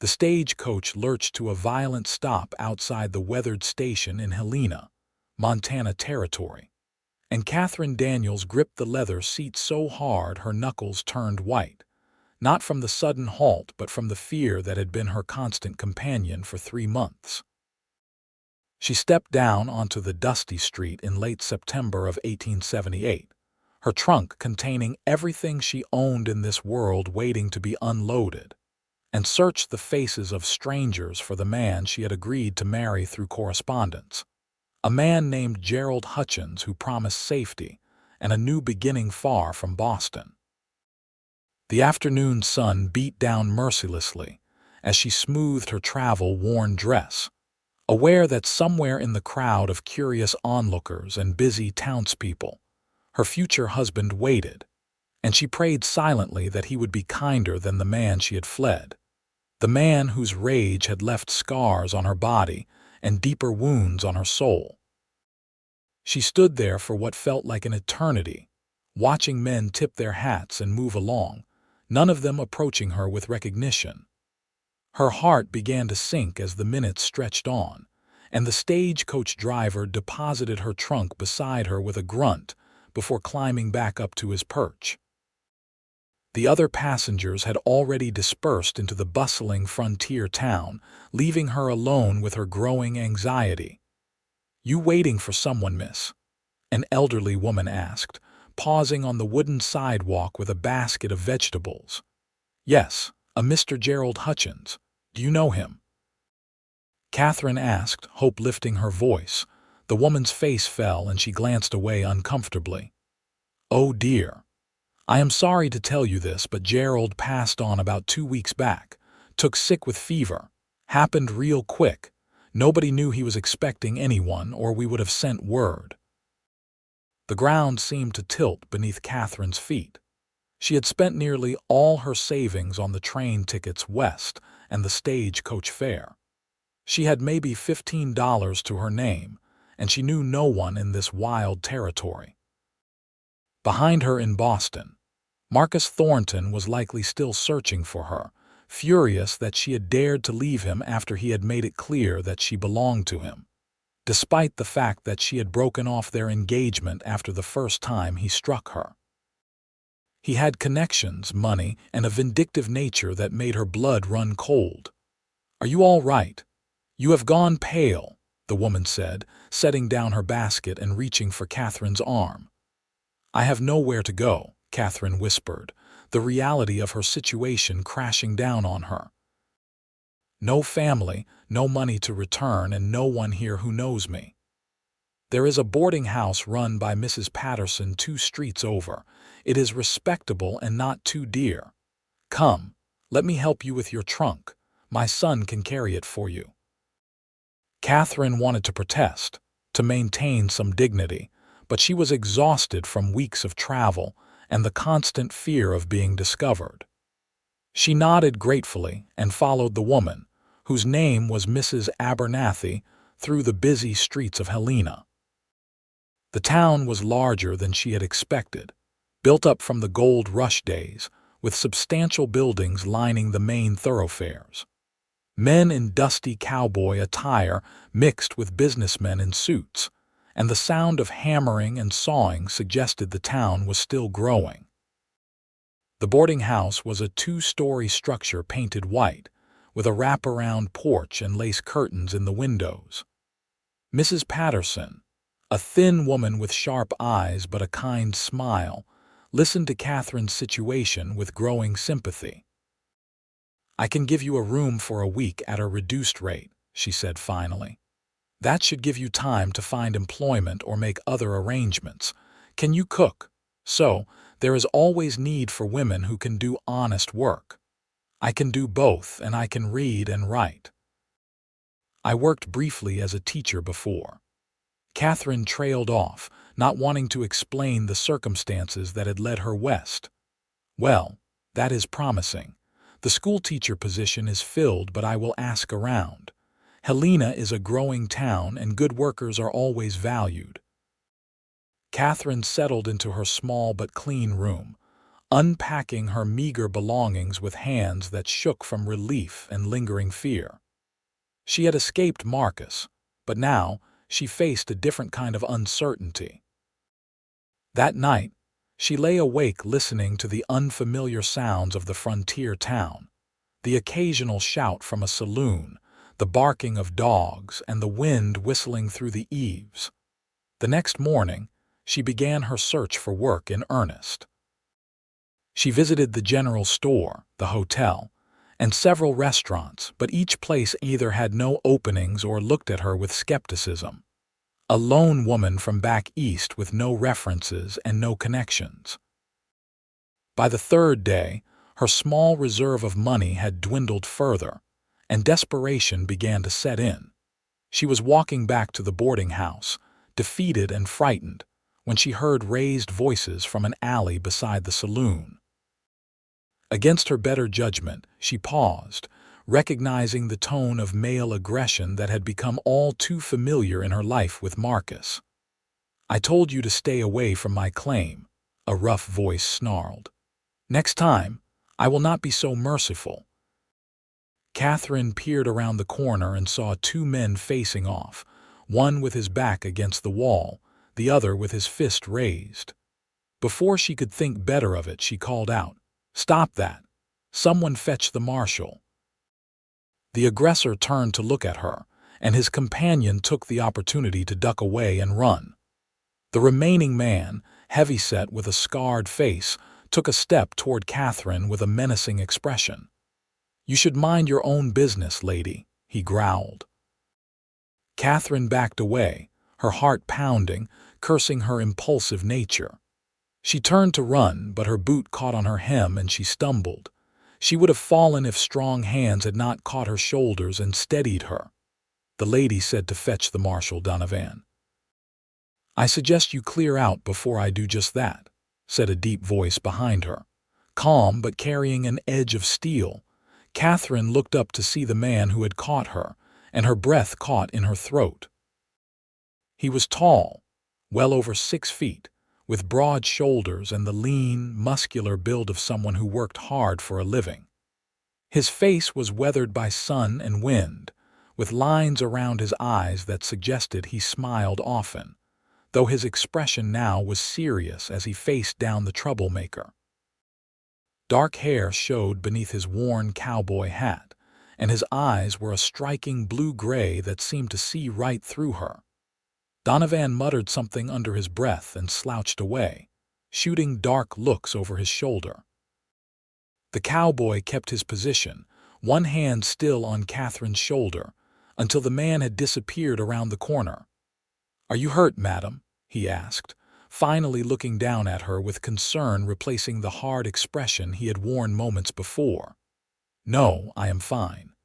The stagecoach lurched to a violent stop outside the weathered station in Helena, Montana Territory, and Katherine Daniels gripped the leather seat so hard her knuckles turned white, not from the sudden halt but from the fear that had been her constant companion for 3 months. She stepped down onto the dusty street in late September of 1878, her trunk containing everything she owned in this world waiting to be unloaded, and searched the faces of strangers for the man she had agreed to marry through correspondence, a man named Gerald Hutchins who promised safety and a new beginning far from Boston. The afternoon sun beat down mercilessly as she smoothed her travel-worn dress, aware that somewhere in the crowd of curious onlookers and busy townspeople, her future husband waited, and she prayed silently that he would be kinder than the man she had fled, the man whose rage had left scars on her body and deeper wounds on her soul. She stood there for what felt like an eternity, watching men tip their hats and move along, none of them approaching her with recognition. Her heart began to sink as the minutes stretched on, and the stagecoach driver deposited her trunk beside her with a grunt before climbing back up to his perch. The other passengers had already dispersed into the bustling frontier town, leaving her alone with her growing anxiety. "You waiting for someone, miss?" an elderly woman asked, pausing on the wooden sidewalk with a basket of vegetables. "Yes, a Mr. Gerald Hutchins. Do you know him?" Katherine asked, hope lifting her voice. The woman's face fell and she glanced away uncomfortably. "Oh dear. I am sorry to tell you this, but Gerald passed on about 2 weeks back. Took sick with fever. Happened real quick. Nobody knew he was expecting anyone, or we would have sent word." The ground seemed to tilt beneath Katherine's feet. She had spent nearly all her savings on the train tickets west and the stagecoach fare. She had maybe $15 to her name, and she knew no one in this wild territory. Behind her in Boston, Marcus Thornton was likely still searching for her, furious that she had dared to leave him after he had made it clear that she belonged to him, despite the fact that she had broken off their engagement after the first time he struck her. He had connections, money, and a vindictive nature that made her blood run cold. "Are you all right? You have gone pale," the woman said, setting down her basket and reaching for Katherine's arm. "I have nowhere to go," Katherine whispered, the reality of her situation crashing down on her. "No family, no money to return, and no one here who knows me. There is a boarding house run by Mrs. Patterson 2 streets over. It is respectable and not too dear. Come, let me help you with your trunk. My son can carry it for you." Katherine wanted to protest, to maintain some dignity, but she was exhausted from weeks of travel and the constant fear of being discovered. She nodded gratefully and followed the woman, whose name was Mrs. Abernathy, through the busy streets of Helena. The town was larger than she had expected, built up from the gold rush days, with substantial buildings lining the main thoroughfares. Men in dusty cowboy attire mixed with businessmen in suits, and the sound of hammering and sawing suggested the town was still growing. The boarding house was a 2-story structure painted white, with a wraparound porch and lace curtains in the windows. Mrs. Patterson, a thin woman with sharp eyes but a kind smile, listened to Katherine's situation with growing sympathy. "I can give you a room for a week at a reduced rate," she said finally. "That should give you time to find employment or make other arrangements. Can you cook? So, there is always need for women who can do honest work. I can do both, and I can read and write. I worked briefly as a teacher before." Katherine trailed off, not wanting to explain the circumstances that had led her west. "Well, that is promising. The schoolteacher position is filled, but I will ask around. Helena is a growing town, and good workers are always valued." Katherine settled into her small but clean room, unpacking her meager belongings with hands that shook from relief and lingering fear. She had escaped Marcus, but now she faced a different kind of uncertainty. That night, she lay awake listening to the unfamiliar sounds of the frontier town, the occasional shout from a saloon, the barking of dogs, and the wind whistling through the eaves. The next morning, she began her search for work in earnest. She visited the general store, the hotel, and several restaurants, but each place either had no openings or looked at her with skepticism. A lone woman from back east with no references and no connections. By the third day, her small reserve of money had dwindled further, and desperation began to set in. She was walking back to the boarding house, defeated and frightened, when she heard raised voices from an alley beside the saloon. Against her better judgment, she paused, recognizing the tone of male aggression that had become all too familiar in her life with Marcus. "I told you to stay away from my claim," a rough voice snarled. "Next time, I will not be so merciful." Katherine peered around the corner and saw two men facing off, one with his back against the wall, the other with his fist raised. Before she could think better of it, she called out, "Stop that! Someone fetch the marshal." The aggressor turned to look at her, and his companion took the opportunity to duck away and run. The remaining man, heavyset with a scarred face, took a step toward Katherine with a menacing expression. "You should mind your own business, lady," he growled. Katherine backed away, her heart pounding, cursing her impulsive nature. She turned to run, but her boot caught on her hem and she stumbled. She would have fallen if strong hands had not caught her shoulders and steadied her. The lady said to fetch the marshal, Donovan. "I suggest you clear out before I do just that," said a deep voice behind her. Calm but carrying an edge of steel, Katherine looked up to see the man who had caught her, and her breath caught in her throat. He was tall, well over 6 feet, with broad shoulders and the lean, muscular build of someone who worked hard for a living. His face was weathered by sun and wind, with lines around his eyes that suggested he smiled often, though his expression now was serious as he faced down the troublemaker. Dark hair showed beneath his worn cowboy hat, and his eyes were a striking blue-gray that seemed to see right through her. Donovan muttered something under his breath and slouched away, shooting dark looks over his shoulder. The cowboy kept his position, one hand still on Katherine's shoulder, until the man had disappeared around the corner. "Are you hurt, madam?" he asked, finally looking down at her with concern replacing the hard expression he had worn moments before. "No, I am fine."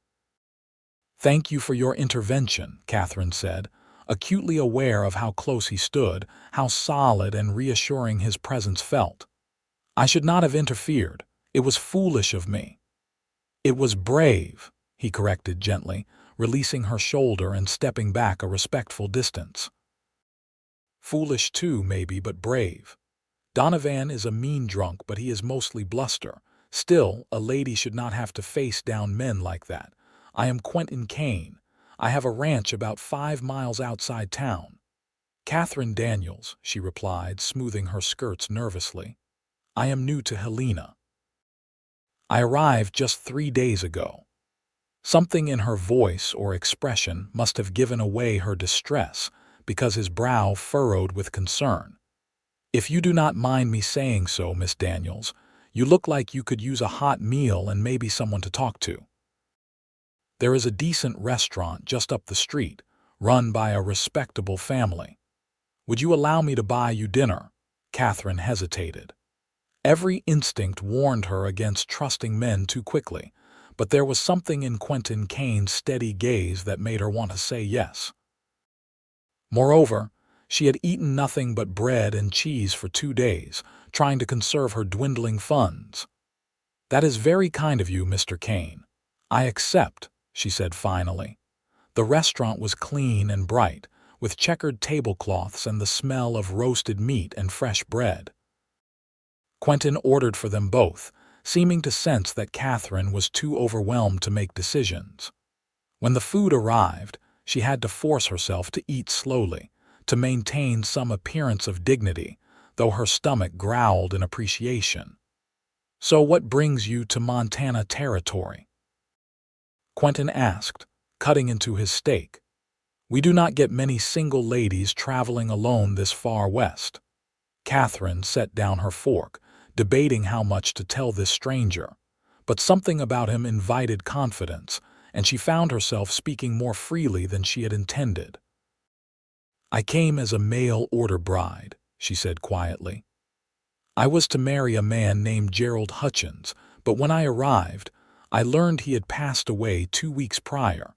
"Thank you for your intervention," Katherine said, acutely aware of how close he stood, how solid and reassuring his presence felt. "I should not have interfered. It was foolish of me." "It was brave," he corrected gently, releasing her shoulder and stepping back a respectful distance. "Foolish too, maybe, but brave. Donovan is a mean drunk, but he is mostly bluster. Still, a lady should not have to face down men like that. I am Quentin Kane. I have a ranch about 5 miles outside town." "Katherine Daniels," she replied, smoothing her skirts nervously. "I am new to Helena. I arrived just 3 days ago." Something in her voice or expression must have given away her distress, because his brow furrowed with concern. "If you do not mind me saying so, Miss Daniels, you look like you could use a hot meal and maybe someone to talk to. There is a decent restaurant just up the street, run by a respectable family. Would you allow me to buy you dinner?" Katherine hesitated. Every instinct warned her against trusting men too quickly, but there was something in Quentin Kane's steady gaze that made her want to say yes. Moreover, she had eaten nothing but bread and cheese for 2 days, trying to conserve her dwindling funds. "That is very kind of you, Mr. Kane. I accept," she said finally. The restaurant was clean and bright, with checkered tablecloths and the smell of roasted meat and fresh bread. Quentin ordered for them both, seeming to sense that Katherine was too overwhelmed to make decisions. When the food arrived, she had to force herself to eat slowly, to maintain some appearance of dignity, though her stomach growled in appreciation. "So what brings you to Montana Territory?" Quentin asked, cutting into his steak. "We do not get many single ladies traveling alone this far west." Katherine set down her fork, debating how much to tell this stranger, but something about him invited confidence, and she found herself speaking more freely than she had intended. "I came as a mail-order bride," she said quietly. "I was to marry a man named Gerald Hutchins, but when I arrived, I learned he had passed away 2 weeks prior.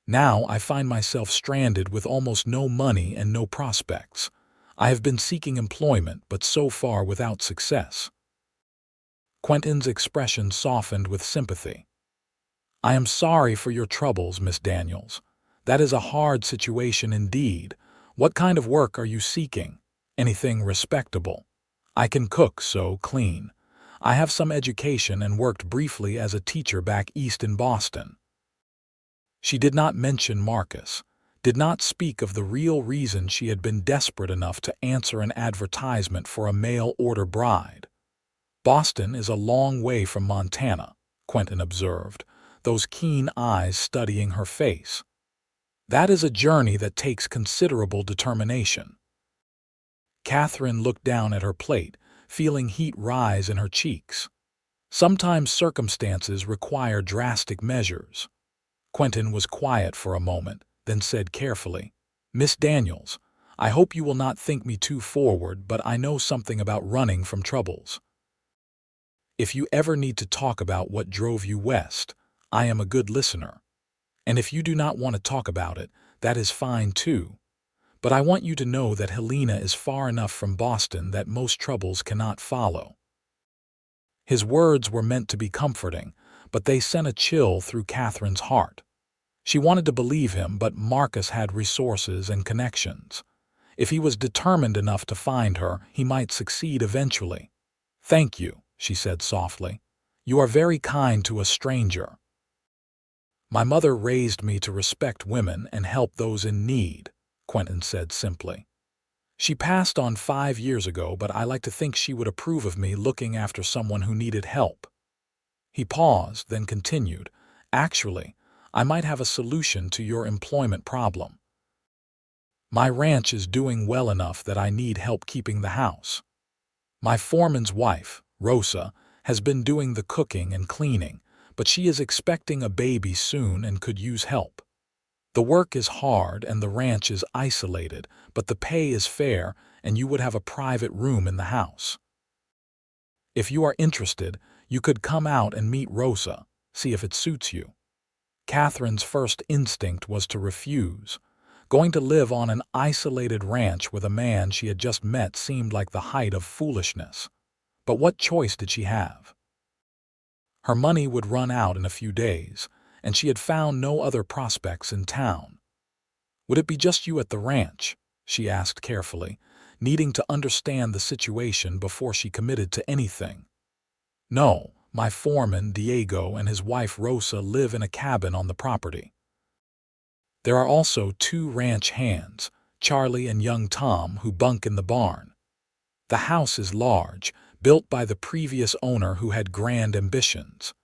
Now I find myself stranded with almost no money and no prospects. I have been seeking employment, but so far without success." Quentin's expression softened with sympathy. "I am sorry for your troubles, Miss Daniels. That is a hard situation indeed. What kind of work are you seeking? Anything respectable? I can cook, so clean. I have some education and worked briefly as a teacher back east in Boston." She did not mention Marcus, did not speak of the real reason she had been desperate enough to answer an advertisement for a mail-order bride. "Boston is a long way from Montana," Quentin observed, those keen eyes studying her face. "That is a journey that takes considerable determination." Katherine looked down at her plate, feeling heat rise in her cheeks. Sometimes circumstances require drastic measures. Quentin was quiet for a moment, then said carefully, "Miss Daniels, I hope you will not think me too forward, but I know something about running from troubles. If you ever need to talk about what drove you west, I am a good listener. And if you do not want to talk about it, that is fine too. But I want you to know that Helena is far enough from Boston that most troubles cannot follow." His words were meant to be comforting, but they sent a chill through Katherine's heart. She wanted to believe him, but Marcus had resources and connections. If he was determined enough to find her, he might succeed eventually. "Thank you," she said softly. "You are very kind to a stranger." "My mother raised me to respect women and help those in need," Quentin said simply. "She passed on 5 years ago, but I like to think she would approve of me looking after someone who needed help." He paused, then continued, "Actually, I might have a solution to your employment problem. My ranch is doing well enough that I need help keeping the house. My foreman's wife, Rosa, has been doing the cooking and cleaning, but she is expecting a baby soon and could use help. The work is hard and the ranch is isolated, but the pay is fair and you would have a private room in the house. If you are interested, you could come out and meet Rosa, see if it suits you." Katherine's first instinct was to refuse. Going to live on an isolated ranch with a man she had just met seemed like the height of foolishness. But what choice did she have? Her money would run out in a few days, and she had found no other prospects in town. "Would it be just you at the ranch?" she asked carefully, needing to understand the situation before she committed to anything. "No, my foreman, Diego, and his wife Rosa live in a cabin on the property. There are also 2 ranch hands, Charlie and young Tom, who bunk in the barn. The house is large, built by the previous owner who had grand ambitions.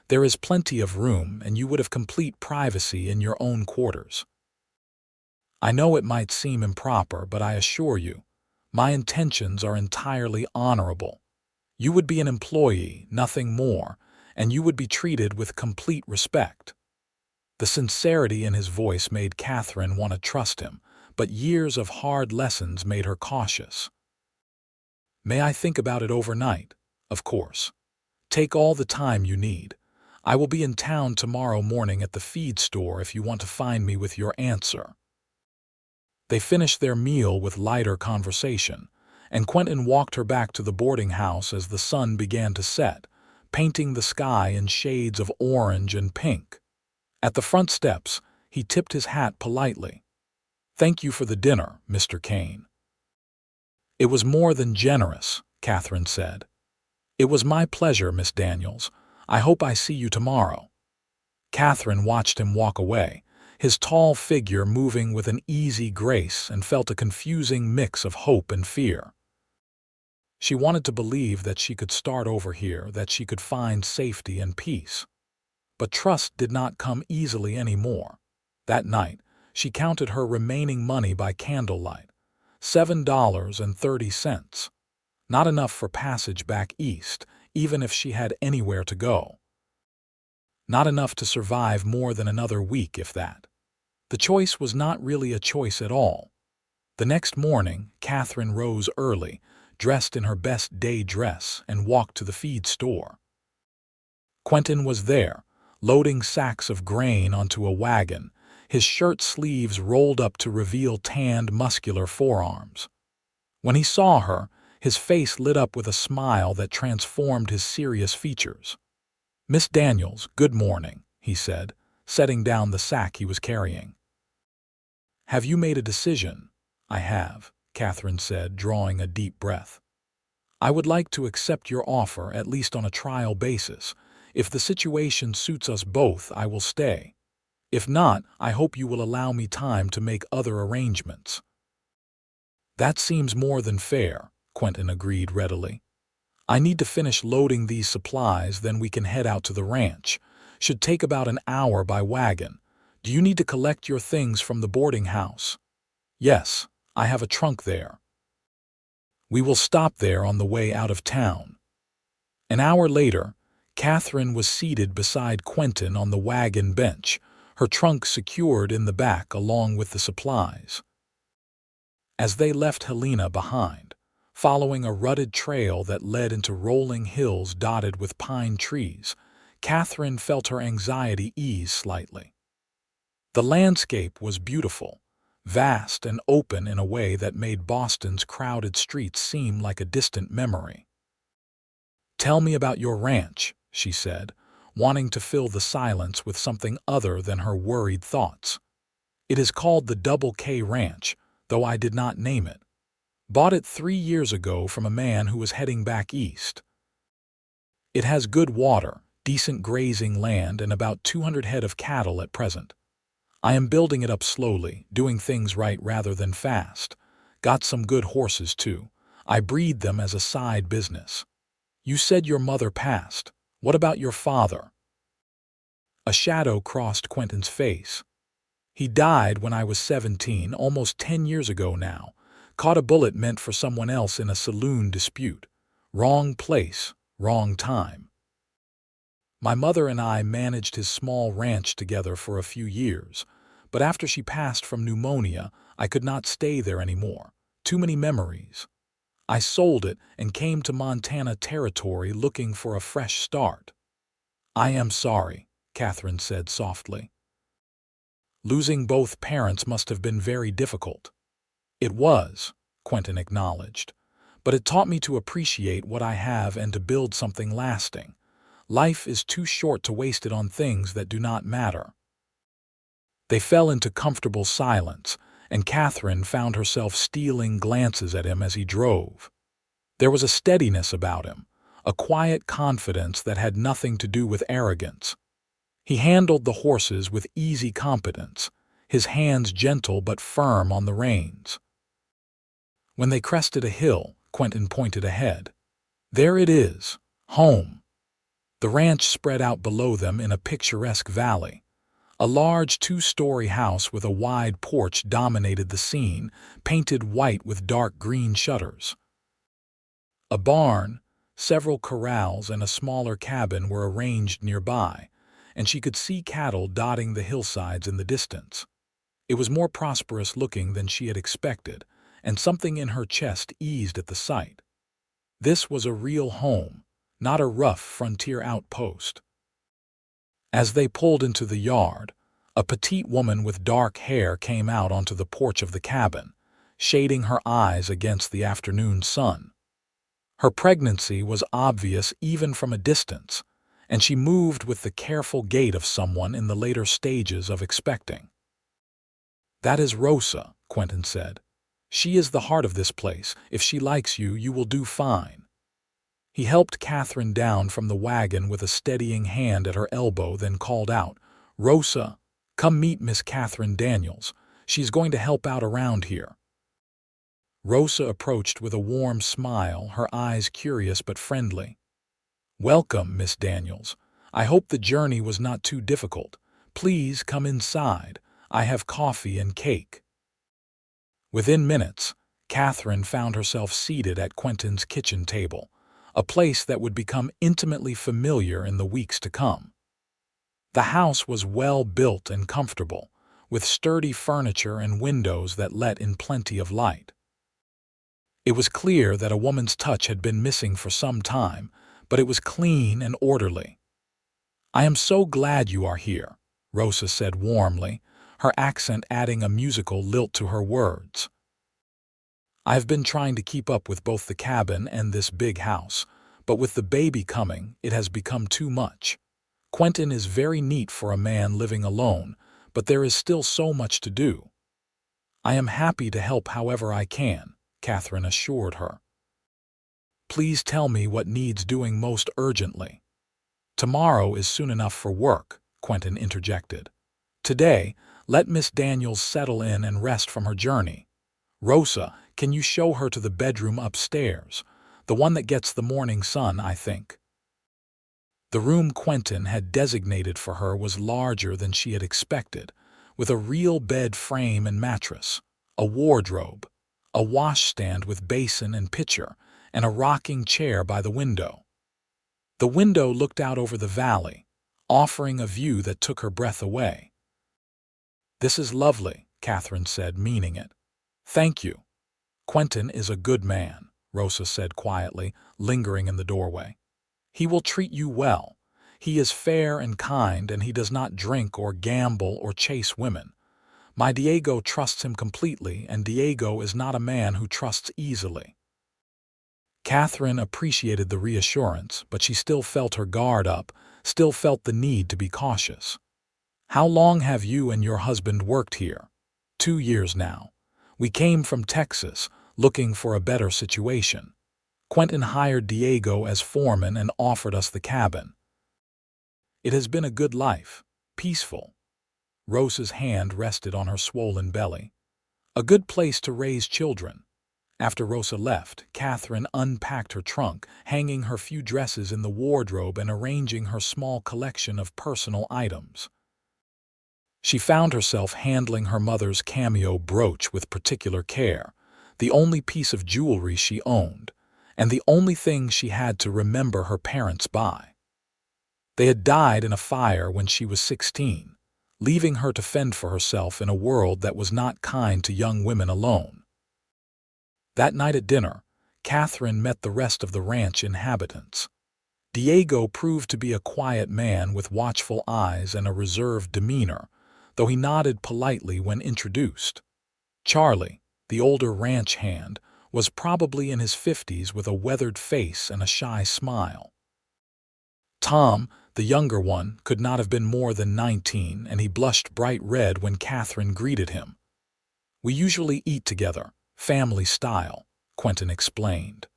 There is plenty of room, and you would have complete privacy in your own quarters. I know it might seem improper, but I assure you, my intentions are entirely honorable. You would be an employee, nothing more, and you would be treated with complete respect." The sincerity in his voice made Katherine want to trust him, but years of hard lessons made her cautious. "May I think about it overnight?" "Of course. Take all the time you need. I will be in town tomorrow morning at the feed store if you want to find me with your answer." They finished their meal with lighter conversation, and Quentin walked her back to the boarding house as the sun began to set, painting the sky in shades of orange and pink. At the front steps, he tipped his hat politely. "Thank you for the dinner, Mr. Kane." "It was more than generous," Katherine said. "It was my pleasure, Miss Daniels. I hope I see you tomorrow." Katherine watched him walk away, his tall figure moving with an easy grace, and felt a confusing mix of hope and fear. She wanted to believe that she could start over here, that she could find safety and peace. But trust did not come easily anymore. That night, she counted her remaining money by candlelight. $7.30. Not enough for passage back east, even if she had anywhere to go. Not enough to survive more than another week, if that. The choice was not really a choice at all. The next morning, Katherine rose early, dressed in her best day dress, and walked to the feed store. Quentin was there, loading sacks of grain onto a wagon, his shirt sleeves rolled up to reveal tanned, muscular forearms. When he saw her, his face lit up with a smile that transformed his serious features. "Miss Daniels, good morning," he said, setting down the sack he was carrying. "Have you made a decision?" "I have," Katherine said, drawing a deep breath. "I would like to accept your offer, at least on a trial basis. If the situation suits us both, I will stay. If not, I hope you will allow me time to make other arrangements." "That seems more than fair," Quentin agreed readily. "I need to finish loading these supplies, then we can head out to the ranch. Should take about an hour by wagon. Do you need to collect your things from the boarding house?" "Yes, I have a trunk there." "We will stop there on the way out of town." An hour later, Katherine was seated beside Quentin on the wagon bench, her trunk secured in the back along with the supplies. As they left Helena behind, following a rutted trail that led into rolling hills dotted with pine trees, Katherine felt her anxiety ease slightly. The landscape was beautiful, vast and open in a way that made Boston's crowded streets seem like a distant memory. "Tell me about your ranch," she said, wanting to fill the silence with something other than her worried thoughts. "It is called the Double K Ranch, though I did not name it. Bought it 3 years ago from a man who was heading back east. It has good water, decent grazing land, and about 200 head of cattle at present. I am building it up slowly, doing things right rather than fast. Got some good horses, too. I breed them as a side business." "You said your mother passed. What about your father?" A shadow crossed Quentin's face. "He died when I was 17, almost 10 years ago now. Caught a bullet meant for someone else in a saloon dispute. Wrong place, wrong time. My mother and I managed his small ranch together for a few years, but after she passed from pneumonia, I could not stay there anymore. Too many memories. I sold it and came to Montana Territory looking for a fresh start." "I am sorry," Katherine said softly. "Losing both parents must have been very difficult." "It was," Quentin acknowledged, "but it taught me to appreciate what I have and to build something lasting. Life is too short to waste it on things that do not matter." They fell into comfortable silence, and Katherine found herself stealing glances at him as he drove. There was a steadiness about him, a quiet confidence that had nothing to do with arrogance. He handled the horses with easy competence, his hands gentle but firm on the reins. When they crested a hill, Quentin pointed ahead. "There it is, home." The ranch spread out below them in a picturesque valley. A large 2-story house with a wide porch dominated the scene, painted white with dark green shutters. A barn, several corrals, and a smaller cabin were arranged nearby, and she could see cattle dotting the hillsides in the distance. It was more prosperous looking than she had expected, and something in her chest eased at the sight. This was a real home, not a rough frontier outpost. As they pulled into the yard, a petite woman with dark hair came out onto the porch of the cabin, shading her eyes against the afternoon sun. Her pregnancy was obvious even from a distance, and she moved with the careful gait of someone in the later stages of expecting. "That is Rosa," Quentin said. "She is the heart of this place. If she likes you, you will do fine." He helped Katherine down from the wagon with a steadying hand at her elbow, then called out, "Rosa, come meet Miss Katherine Daniels. She's going to help out around here." Rosa approached with a warm smile, her eyes curious but friendly. "Welcome, Miss Daniels. I hope the journey was not too difficult. Please come inside. I have coffee and cake." Within minutes, Katherine found herself seated at Quentin's kitchen table, a place that would become intimately familiar in the weeks to come. The house was well built and comfortable, with sturdy furniture and windows that let in plenty of light. It was clear that a woman's touch had been missing for some time, but it was clean and orderly. "I am so glad you are here," Rosa said warmly, her accent adding a musical lilt to her words. "I've been trying to keep up with both the cabin and this big house, but with the baby coming, it has become too much. Quentin is very neat for a man living alone, but there is still so much to do." "I am happy to help however I can," Katherine assured her. "Please tell me what needs doing most urgently." "Tomorrow is soon enough for work," Quentin interjected. "Today, let Miss Daniels settle in and rest from her journey. Rosa, can you show her to the bedroom upstairs? The one that gets the morning sun, I think." The room Quentin had designated for her was larger than she had expected, with a real bed frame and mattress, a wardrobe, a washstand with basin and pitcher, and a rocking chair by the window. The window looked out over the valley, offering a view that took her breath away. "This is lovely," Katherine said, meaning it. "Thank you." "Quentin is a good man," Rosa said quietly, lingering in the doorway. "He will treat you well. He is fair and kind, and he does not drink or gamble or chase women. My Diego trusts him completely, and Diego is not a man who trusts easily." Katherine appreciated the reassurance, but she still felt her guard up, still felt the need to be cautious. "How long have you and your husband worked here?" "2 years now. We came from Texas, looking for a better situation. Quentin hired Diego as foreman and offered us the cabin. It has been a good life, peaceful." Rosa's hand rested on her swollen belly. "A good place to raise children." After Rosa left, Katherine unpacked her trunk, hanging her few dresses in the wardrobe and arranging her small collection of personal items. She found herself handling her mother's cameo brooch with particular care, the only piece of jewelry she owned, and the only thing she had to remember her parents by. They had died in a fire when she was 16, leaving her to fend for herself in a world that was not kind to young women alone. That night at dinner, Katherine met the rest of the ranch inhabitants. Diego proved to be a quiet man with watchful eyes and a reserved demeanor, though he nodded politely when introduced. Charlie, the older ranch hand, was probably in his 50s with a weathered face and a shy smile. Tom, the younger one, could not have been more than 19, and he blushed bright red when Katherine greeted him. "We usually eat together, family style," Quentin explained.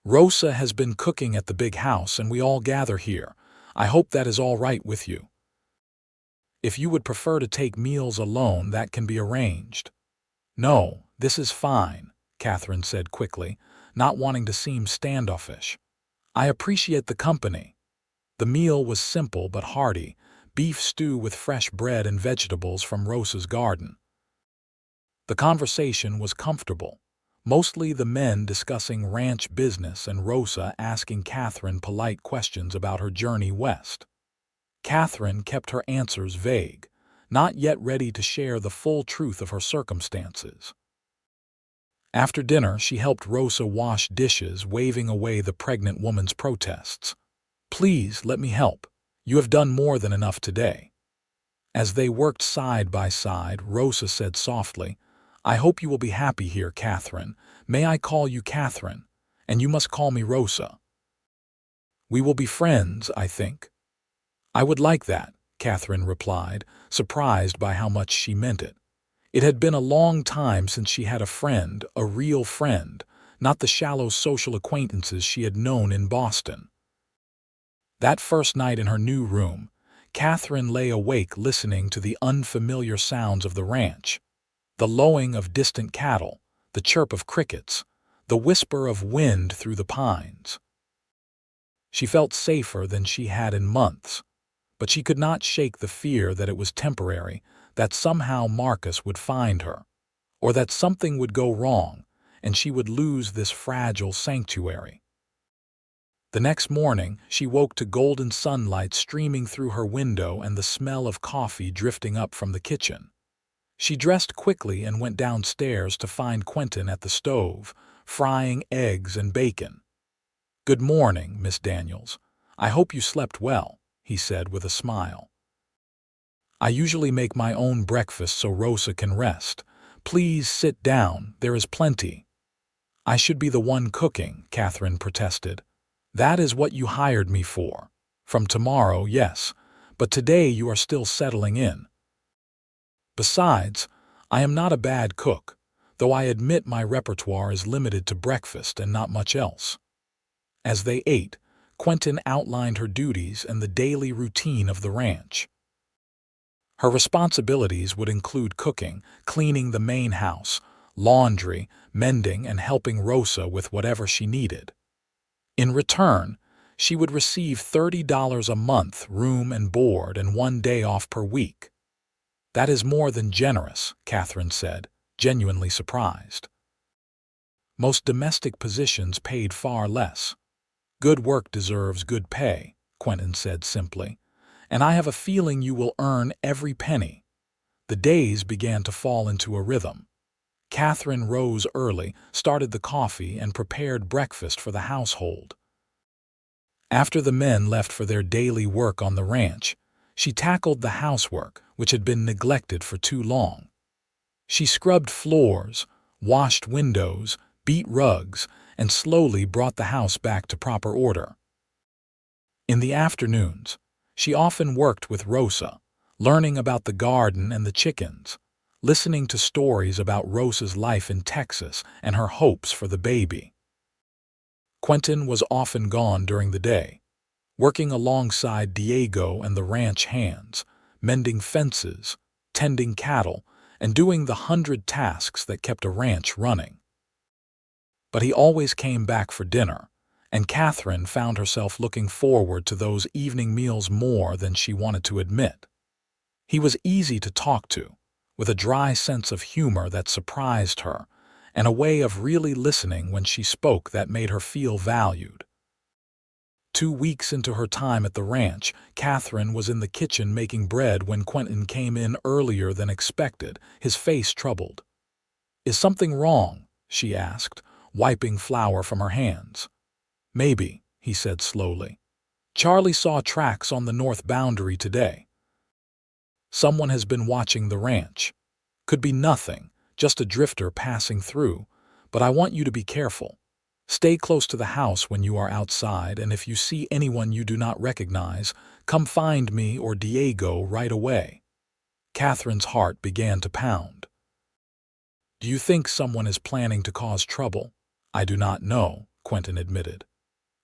"Rosa has been cooking at the big house and we all gather here. I hope that is all right with you. If you would prefer to take meals alone, that can be arranged." "No, this is fine," Katherine said quickly, not wanting to seem standoffish. "I appreciate the company." The meal was simple but hearty, beef stew with fresh bread and vegetables from Rosa's garden. The conversation was comfortable, mostly the men discussing ranch business and Rosa asking Katherine polite questions about her journey west. Katherine kept her answers vague, not yet ready to share the full truth of her circumstances. After dinner, she helped Rosa wash dishes, waving away the pregnant woman's protests. "Please, let me help. You have done more than enough today." As they worked side by side, Rosa said softly, "I hope you will be happy here, Katherine. May I call you Katherine? And you must call me Rosa." "We will be friends, I think." "I would like that," Katherine replied, surprised by how much she meant it. It had been a long time since she had a friend, a real friend, not the shallow social acquaintances she had known in Boston. That first night in her new room, Katherine lay awake listening to the unfamiliar sounds of the ranch, the lowing of distant cattle, the chirp of crickets, the whisper of wind through the pines. She felt safer than she had in months, but she could not shake the fear that it was temporary, that somehow Marcus would find her, or that something would go wrong and she would lose this fragile sanctuary. The next morning, she woke to golden sunlight streaming through her window and the smell of coffee drifting up from the kitchen. She dressed quickly and went downstairs to find Quentin at the stove, frying eggs and bacon. "Good morning, Miss Daniels. I hope you slept well," he said with a smile. "I usually make my own breakfast so Rosa can rest. Please sit down, there is plenty." "I should be the one cooking," Katherine protested. "That is what you hired me for. From tomorrow, yes, but today you are still settling in. Besides, I am not a bad cook, though I admit my repertoire is limited to breakfast and not much else." As they ate, Quentin outlined her duties and the daily routine of the ranch. Her responsibilities would include cooking, cleaning the main house, laundry, mending, and helping Rosa with whatever she needed. In return, she would receive $30 a month, room and board, and 1 day off per week. "That is more than generous," Katherine said, genuinely surprised. "Most domestic positions paid far less." "Good work deserves good pay," Quentin said simply, "and I have a feeling you will earn every penny." The days began to fall into a rhythm. Katherine rose early, started the coffee, and prepared breakfast for the household. After the men left for their daily work on the ranch, she tackled the housework, which had been neglected for too long. She scrubbed floors, washed windows, beat rugs, and slowly brought the house back to proper order. In the afternoons, she often worked with Rosa, learning about the garden and the chickens, listening to stories about Rosa's life in Texas and her hopes for the baby. Quentin was often gone during the day, working alongside Diego and the ranch hands, mending fences, tending cattle, and doing the 100 tasks that kept a ranch running. But he always came back for dinner, and Katherine found herself looking forward to those evening meals more than she wanted to admit. He was easy to talk to, with a dry sense of humor that surprised her, and a way of really listening when she spoke that made her feel valued. 2 weeks into her time at the ranch, Katherine was in the kitchen making bread when Quentin came in earlier than expected, his face troubled. "Is something wrong?" she asked, wiping flour from her hands. "Maybe," he said slowly. "Charlie saw tracks on the north boundary today. Someone has been watching the ranch. Could be nothing, just a drifter passing through, but I want you to be careful. Stay close to the house when you are outside, and if you see anyone you do not recognize, come find me or Diego right away." Katherine's heart began to pound. "Do you think someone is planning to cause trouble?" "I do not know," Quentin admitted.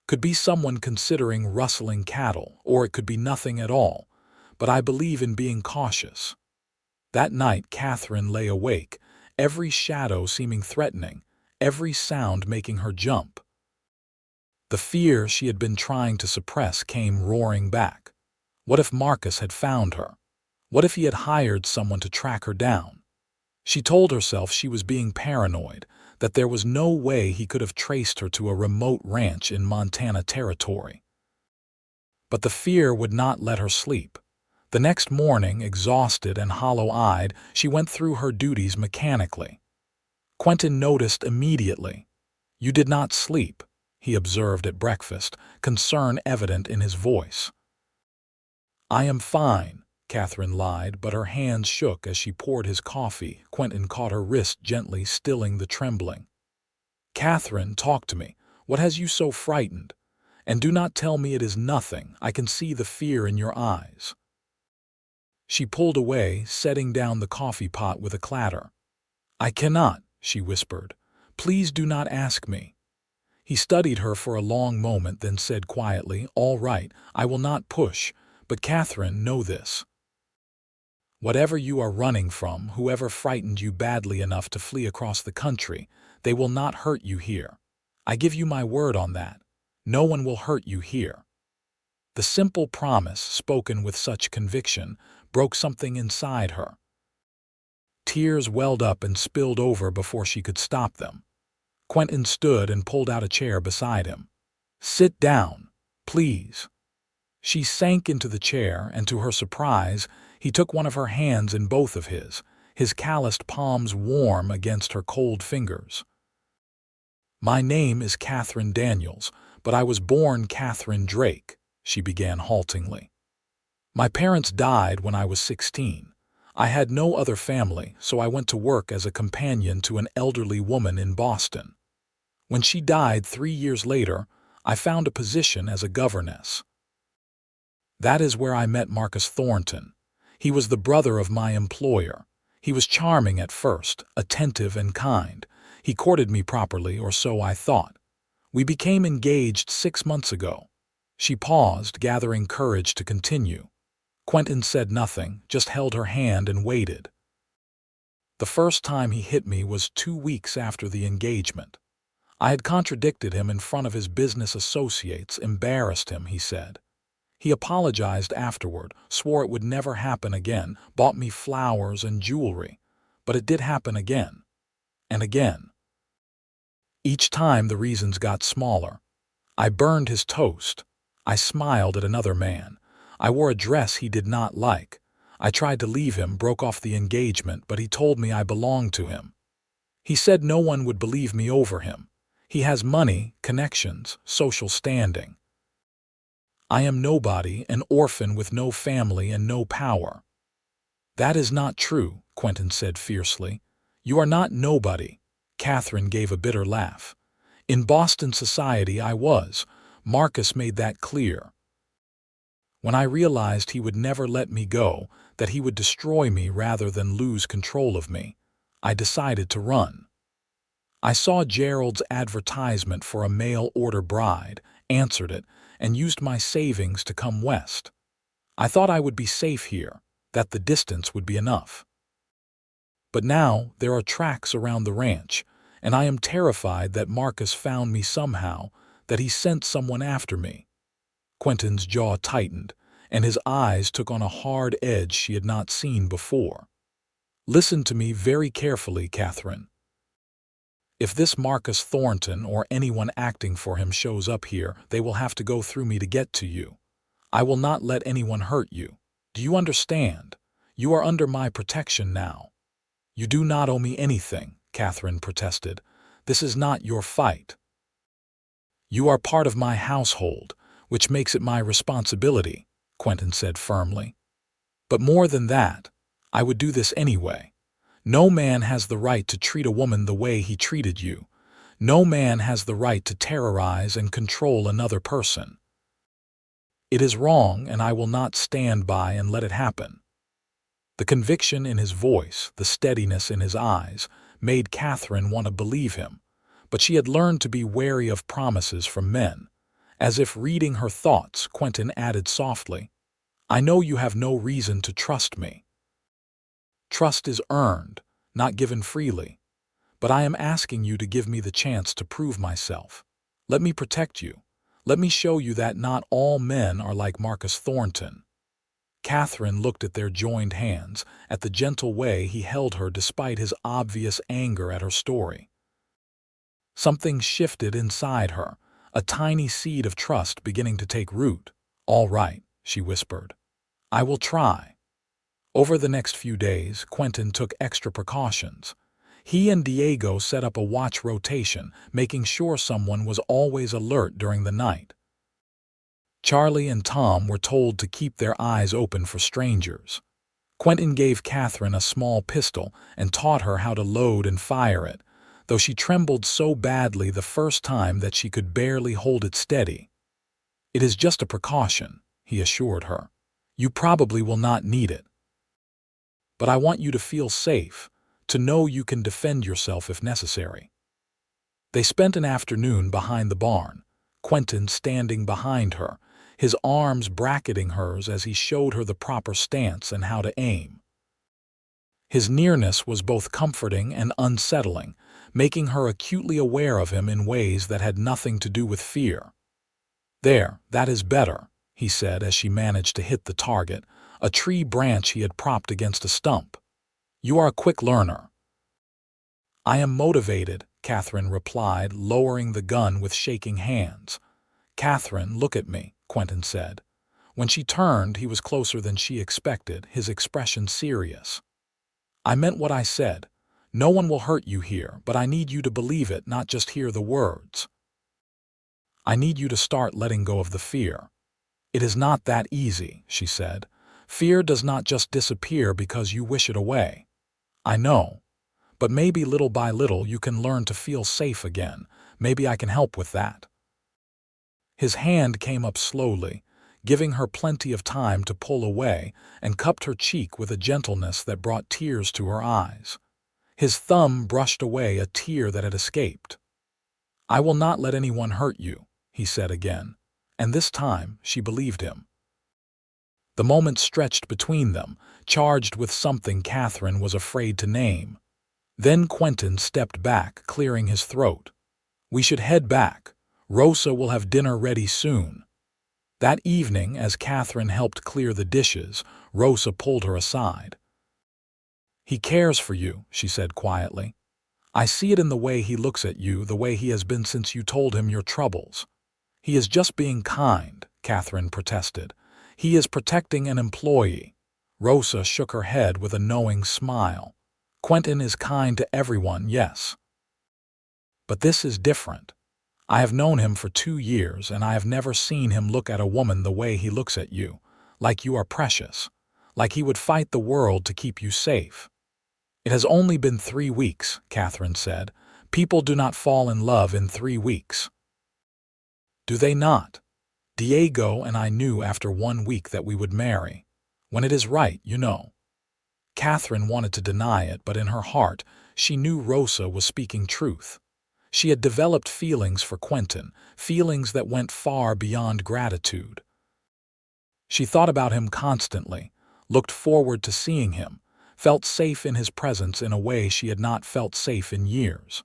"Could be someone considering rustling cattle, or it could be nothing at all, but I believe in being cautious." That night Katherine lay awake, every shadow seeming threatening, every sound making her jump. The fear she had been trying to suppress came roaring back. What if Marcus had found her? What if he had hired someone to track her down? She told herself she was being paranoid, that there was no way he could have traced her to a remote ranch in Montana territory. But the fear would not let her sleep. The next morning, exhausted and hollow-eyed, she went through her duties mechanically. Quentin noticed immediately. "You did not sleep," he observed at breakfast, concern evident in his voice. "I am fine," Katherine lied, but her hands shook as she poured his coffee. Quentin caught her wrist gently, stilling the trembling. "Katherine, talk to me. What has you so frightened? And do not tell me it is nothing. I can see the fear in your eyes." She pulled away, setting down the coffee pot with a clatter. "I cannot," she whispered. Please do not ask me." He studied her for a long moment, then said quietly, "All right, I will not push, but Katherine, know this. Whatever you are running from, whoever frightened you badly enough to flee across the country, they will not hurt you here. I give you my word on that. No one will hurt you here." The simple promise, spoken with such conviction, broke something inside her. Tears welled up and spilled over before she could stop them. Quentin stood and pulled out a chair beside him. "Sit down, please." She sank into the chair, and to her surprise, he took one of her hands in both of his calloused palms warm against her cold fingers. "My name is Katherine Daniels, but I was born Katherine Drake," she began haltingly. "My parents died when I was 16. I had no other family, so I went to work as a companion to an elderly woman in Boston. When she died 3 years later, I found a position as a governess. That is where I met Marcus Thornton. He was the brother of my employer. He was charming at first, attentive and kind. He courted me properly, or so I thought. We became engaged 6 months ago." She paused, gathering courage to continue. Quentin said nothing, just held her hand and waited. "The first time he hit me was 2 weeks after the engagement. I had contradicted him in front of his business associates, embarrassed him," he said. "He apologized afterward, swore it would never happen again, bought me flowers and jewelry. But it did happen again. And again. Each time the reasons got smaller. I burned his toast. I smiled at another man. I wore a dress he did not like. I tried to leave him, broke off the engagement, but he told me I belonged to him. He said no one would believe me over him. He has money, connections, social standing. I am nobody, an orphan with no family and no power." "That is not true," Quentin said fiercely. "You are not nobody." Katherine gave a bitter laugh. "In Boston society I was. Marcus made that clear. When I realized he would never let me go, that he would destroy me rather than lose control of me, I decided to run. I saw Gerald's advertisement for a mail-order bride, answered it, and used my savings to come west. I thought I would be safe here, that the distance would be enough. But now there are tracks around the ranch, and I am terrified that Marcus found me somehow, that he sent someone after me." Quentin's jaw tightened, and his eyes took on a hard edge she had not seen before. "Listen to me very carefully, Katherine. If this Marcus Thornton or anyone acting for him shows up here, they will have to go through me to get to you. I will not let anyone hurt you. Do you understand? You are under my protection now." "You do not owe me anything," Katherine protested. "This is not your fight. You are part of my household, which makes it my responsibility," Quentin said firmly. "But more than that, I would do this anyway. No man has the right to treat a woman the way he treated you. No man has the right to terrorize and control another person. It is wrong, and I will not stand by and let it happen." The conviction in his voice, the steadiness in his eyes, made Katherine want to believe him, but she had learned to be wary of promises from men. As if reading her thoughts, Quentin added softly, "I know you have no reason to trust me. Trust is earned, not given freely. But I am asking you to give me the chance to prove myself. Let me protect you. Let me show you that not all men are like Marcus Thornton." Katherine looked at their joined hands, at the gentle way he held her despite his obvious anger at her story. Something shifted inside her, a tiny seed of trust beginning to take root. "All right," she whispered. "I will try." Over the next few days, Quentin took extra precautions. He and Diego set up a watch rotation, making sure someone was always alert during the night. Charlie and Tom were told to keep their eyes open for strangers. Quentin gave Katherine a small pistol and taught her how to load and fire it, though she trembled so badly the first time that she could barely hold it steady. "It is just a precaution," he assured her. "You probably will not need it. But I want you to feel safe, to know you can defend yourself if necessary." They spent an afternoon behind the barn, Quentin standing behind her, his arms bracketing hers as he showed her the proper stance and how to aim. His nearness was both comforting and unsettling, making her acutely aware of him in ways that had nothing to do with fear. "There, that is better," he said as she managed to hit the target, a tree branch he had propped against a stump. "You are a quick learner." "I am motivated," Katherine replied, lowering the gun with shaking hands. "Katherine, look at me," Quentin said. When she turned, he was closer than she expected, his expression serious. "I meant what I said. No one will hurt you here, but I need you to believe it, not just hear the words. I need you to start letting go of the fear." "It is not that easy," she said. "Fear does not just disappear because you wish it away." "I know. But maybe little by little you can learn to feel safe again. Maybe I can help with that." His hand came up slowly, giving her plenty of time to pull away, and cupped her cheek with a gentleness that brought tears to her eyes. His thumb brushed away a tear that had escaped. "I will not let anyone hurt you," he said again, and this time she believed him. The moment stretched between them, charged with something Katherine was afraid to name. Then Quentin stepped back, clearing his throat. "We should head back. Rosa will have dinner ready soon." That evening, as Katherine helped clear the dishes, Rosa pulled her aside. "He cares for you," she said quietly. "I see it in the way he looks at you, the way he has been since you told him your troubles." "He is just being kind," Katherine protested. "He is protecting an employee." Rosa shook her head with a knowing smile. "Quentin is kind to everyone, yes. But this is different. I have known him for 2 years, and I have never seen him look at a woman the way he looks at you, like you are precious, like he would fight the world to keep you safe." "It has only been 3 weeks," Katherine said. "People do not fall in love in 3 weeks." "Do they not? Diego and I knew after 1 week that we would marry. When it is right, you know." Katherine wanted to deny it, but in her heart, she knew Rosa was speaking truth. She had developed feelings for Quentin, feelings that went far beyond gratitude. She thought about him constantly, looked forward to seeing him, felt safe in his presence in a way she had not felt safe in years.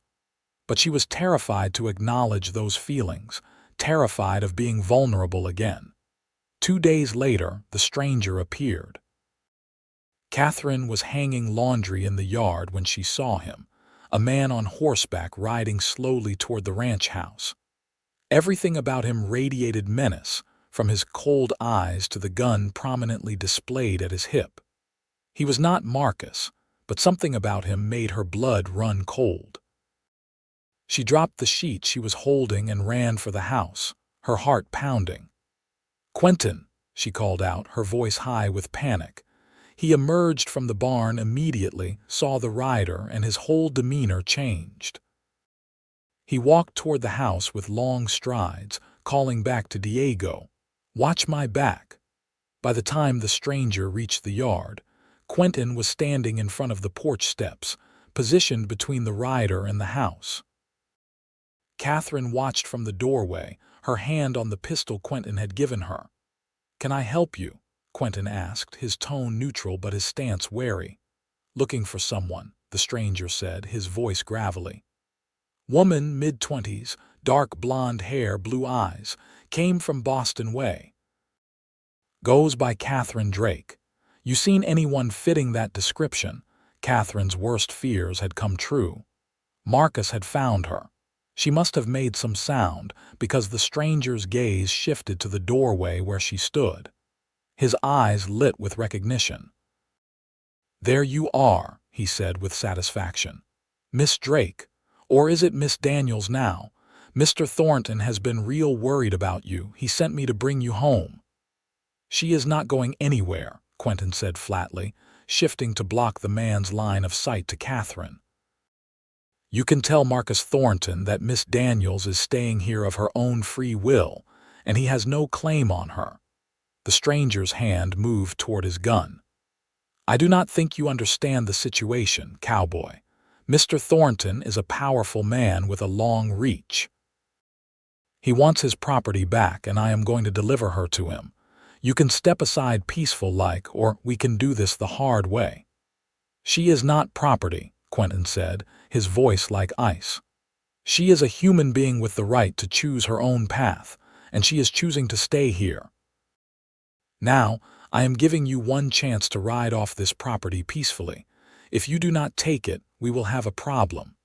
But she was terrified to acknowledge those feelings, terrified of being vulnerable again. 2 days later, the stranger appeared. Katherine was hanging laundry in the yard when she saw him, a man on horseback riding slowly toward the ranch house. Everything about him radiated menace, from his cold eyes to the gun prominently displayed at his hip. He was not Marcus, but something about him made her blood run cold. She dropped the sheet she was holding and ran for the house, her heart pounding. "Quentin," she called out, her voice high with panic. He emerged from the barn immediately, saw the rider, and his whole demeanor changed. He walked toward the house with long strides, calling back to Diego, "Watch my back." By the time the stranger reached the yard, Quentin was standing in front of the porch steps, positioned between the rider and the house. Katherine watched from the doorway, her hand on the pistol Quentin had given her. "Can I help you?" Quentin asked, his tone neutral but his stance wary. "Looking for someone," the stranger said, his voice gravelly. Woman, mid-20s, dark blonde hair, blue eyes, came from Boston Way. "Goes by Catherine Drake. You seen anyone fitting that description?" Catherine's worst fears had come true. Marcus had found her. She must have made some sound, because the stranger's gaze shifted to the doorway where she stood. His eyes lit with recognition. "There you are," he said with satisfaction. "Miss Drake. Or is it Miss Daniels now? Mr. Thornton has been real worried about you. He sent me to bring you home." "She is not going anywhere," Quentin said flatly, shifting to block the man's line of sight to Katherine. "You can tell Marcus Thornton that Miss Daniels is staying here of her own free will, and he has no claim on her." The stranger's hand moved toward his gun. "I do not think you understand the situation, Cowboy. Mr. Thornton is a powerful man with a long reach. He wants his property back, and I am going to deliver her to him. You can step aside peaceful-like, or we can do this the hard way." "She is not property," Quentin said, his voice like ice. "She is a human being with the right to choose her own path, and she is choosing to stay here. Now, I am giving you one chance to ride off this property peacefully. If you do not take it, we will have a problem."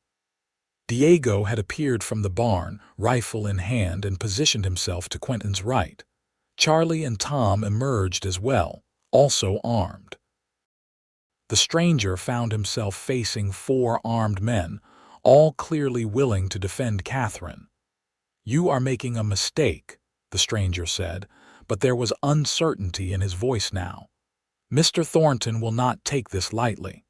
Diego had appeared from the barn, rifle in hand, and positioned himself to Quentin's right. Charlie and Tom emerged as well, also armed. The stranger found himself facing 4 armed men, all clearly willing to defend Katherine. "You are making a mistake," the stranger said, but there was uncertainty in his voice now. "Mr. Thornton will not take this lightly."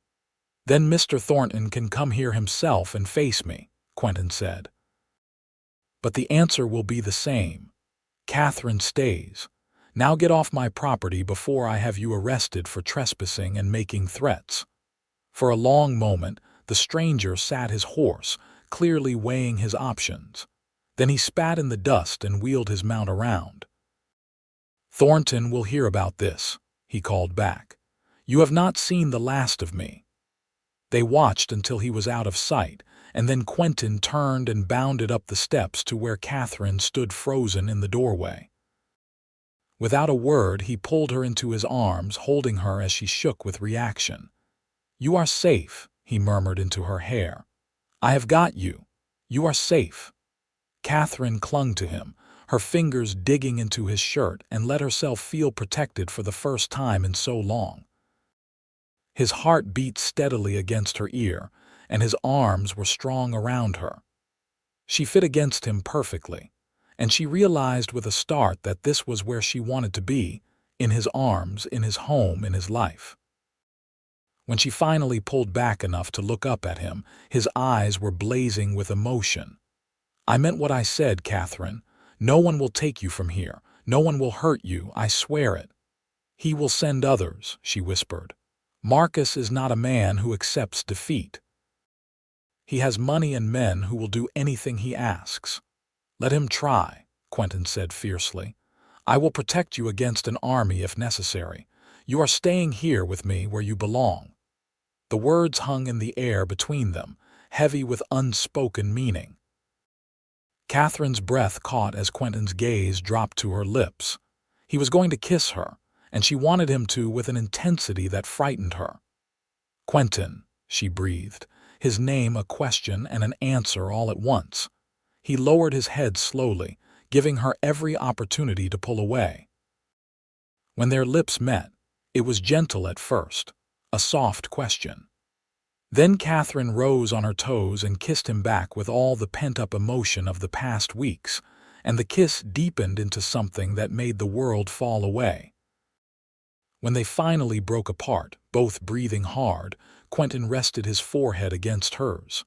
"Then Mr. Thornton can come here himself and face me," Quentin said. "But the answer will be the same. Katherine stays. Now get off my property before I have you arrested for trespassing and making threats." For a long moment, the stranger sat his horse, clearly weighing his options. Then he spat in the dust and wheeled his mount around. "Thornton will hear about this," he called back. "You have not seen the last of me." They watched until he was out of sight, and then Quentin turned and bounded up the steps to where Katherine stood frozen in the doorway. Without a word, he pulled her into his arms, holding her as she shook with reaction. "You are safe," he murmured into her hair. "I have got you. You are safe." Katherine clung to him, her fingers digging into his shirt, and let herself feel protected for the first time in so long. His heart beat steadily against her ear, and his arms were strong around her. She fit against him perfectly, and she realized with a start that this was where she wanted to be, in his arms, in his home, in his life. When she finally pulled back enough to look up at him, his eyes were blazing with emotion. "I meant what I said, Katherine. No one will take you from here. No one will hurt you, I swear it." "He will send others," she whispered. "Marcus is not a man who accepts defeat. He has money and men who will do anything he asks." "Let him try," Quentin said fiercely. "I will protect you against an army if necessary. You are staying here with me where you belong." The words hung in the air between them, heavy with unspoken meaning. Katherine's breath caught as Quentin's gaze dropped to her lips. He was going to kiss her, and she wanted him to with an intensity that frightened her. "Quentin," she breathed, his name a question and an answer all at once. He lowered his head slowly, giving her every opportunity to pull away. When their lips met, it was gentle at first, a soft question. Then Katherine rose on her toes and kissed him back with all the pent-up emotion of the past weeks, and the kiss deepened into something that made the world fall away. When they finally broke apart, both breathing hard, Quentin rested his forehead against hers.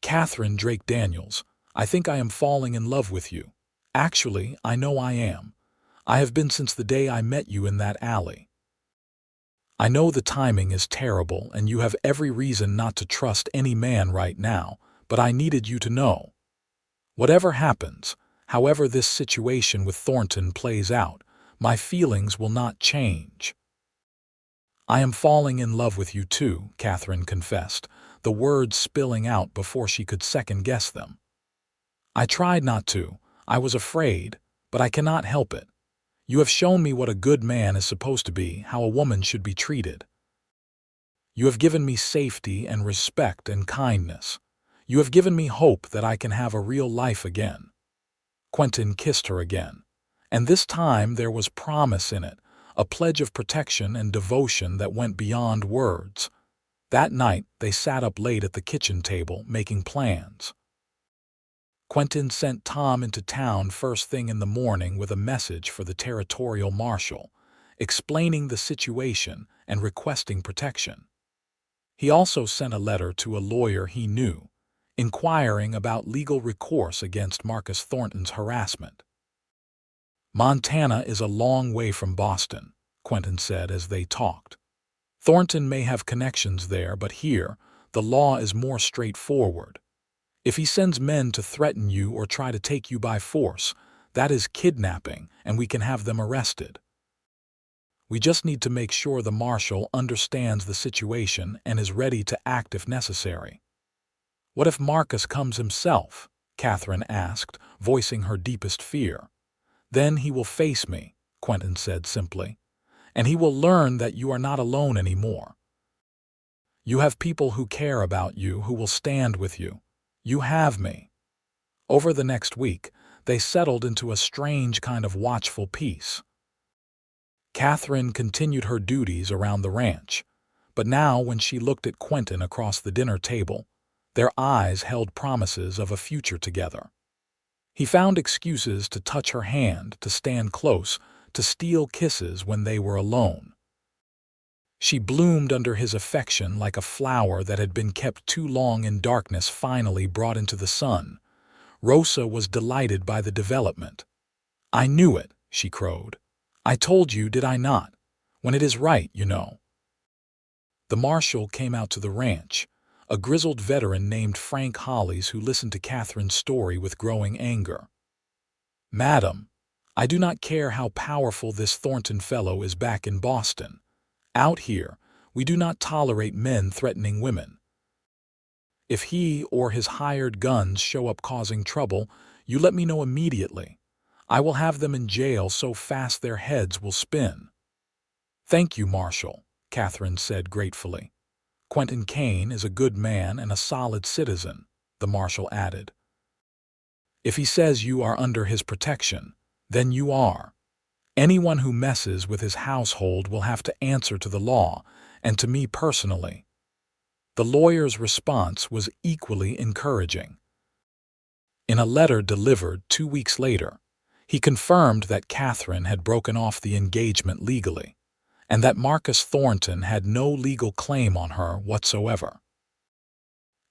"Katherine Daniels, I think I am falling in love with you. Actually, I know I am. I have been since the day I met you in that alley. I know the timing is terrible and you have every reason not to trust any man right now, but I needed you to know. Whatever happens, however this situation with Thornton plays out, my feelings will not change." "I am falling in love with you too," Katherine confessed, the words spilling out before she could second-guess them. "I tried not to. I was afraid, but I cannot help it. You have shown me what a good man is supposed to be, how a woman should be treated. You have given me safety and respect and kindness. You have given me hope that I can have a real life again." Quentin kissed her again, and this time there was promise in it, a pledge of protection and devotion that went beyond words. That night, they sat up late at the kitchen table, making plans. Quentin sent Tom into town first thing in the morning with a message for the territorial marshal, explaining the situation and requesting protection. He also sent a letter to a lawyer he knew, inquiring about legal recourse against Marcus Thornton's harassment. "Montana is a long way from Boston," Quentin said as they talked. "Thornton may have connections there, but here, The law is more straightforward. If he sends men to threaten you or try to take you by force, that is kidnapping, and we can have them arrested. We just need to make sure the marshal understands the situation and is ready to act if necessary. What if Marcus comes himself? Katherine asked, voicing her deepest fear. Then he will face me, Quentin said simply, and he will learn that you are not alone anymore. You have people who care about you, who will stand with you. You have me. Over the next week, they settled into a strange kind of watchful peace. Katherine continued her duties around the ranch, but now when she looked at Quentin across the dinner table, their eyes held promises of a future together. He found excuses to touch her hand, to stand close, to steal kisses when they were alone. She bloomed under his affection like a flower that had been kept too long in darkness finally brought into the sun. Rosa was delighted by the development. "I knew it," she crowed. "I told you, did I not? When it is right, you know." The marshal came out to the ranch, a grizzled veteran named Frank Hollies who listened to Katherine's story with growing anger. "Madam, I do not care how powerful this Thornton fellow is back in Boston. Out here, we do not tolerate men threatening women. If he or his hired guns show up causing trouble, you let me know immediately. I will have them in jail so fast their heads will spin." "Thank you, Marshal," Katherine said gratefully. "Quentin Kane is a good man and a solid citizen," the marshal added. "If he says you are under his protection, then you are. Anyone who messes with his household will have to answer to the law and to me personally." The lawyer's response was equally encouraging. In a letter delivered 2 weeks later, he confirmed that Katherine had broken off the engagement legally, and that Marcus Thornton had no legal claim on her whatsoever.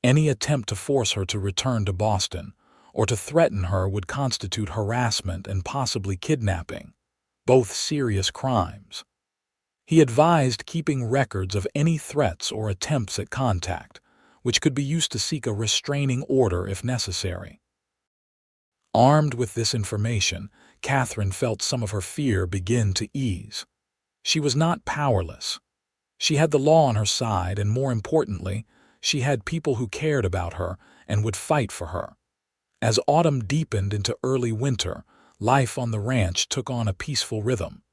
Any attempt to force her to return to Boston or to threaten her would constitute harassment and possibly kidnapping, both serious crimes. He advised keeping records of any threats or attempts at contact, which could be used to seek a restraining order if necessary. Armed with this information, Katherine felt some of her fear begin to ease. She was not powerless. She had the law on her side, and more importantly, she had people who cared about her and would fight for her. As autumn deepened into early winter, life on the ranch took on a peaceful rhythm.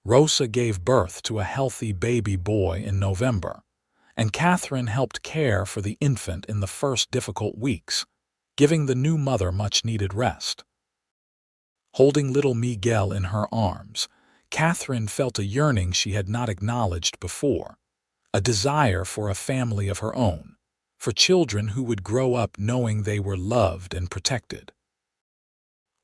Rosa gave birth to a healthy baby boy in November, and Katherine helped care for the infant in the first difficult weeks, giving the new mother much-needed rest. Holding little Miguel in her arms, Katherine felt a yearning she had not acknowledged before, a desire for a family of her own, for children who would grow up knowing they were loved and protected.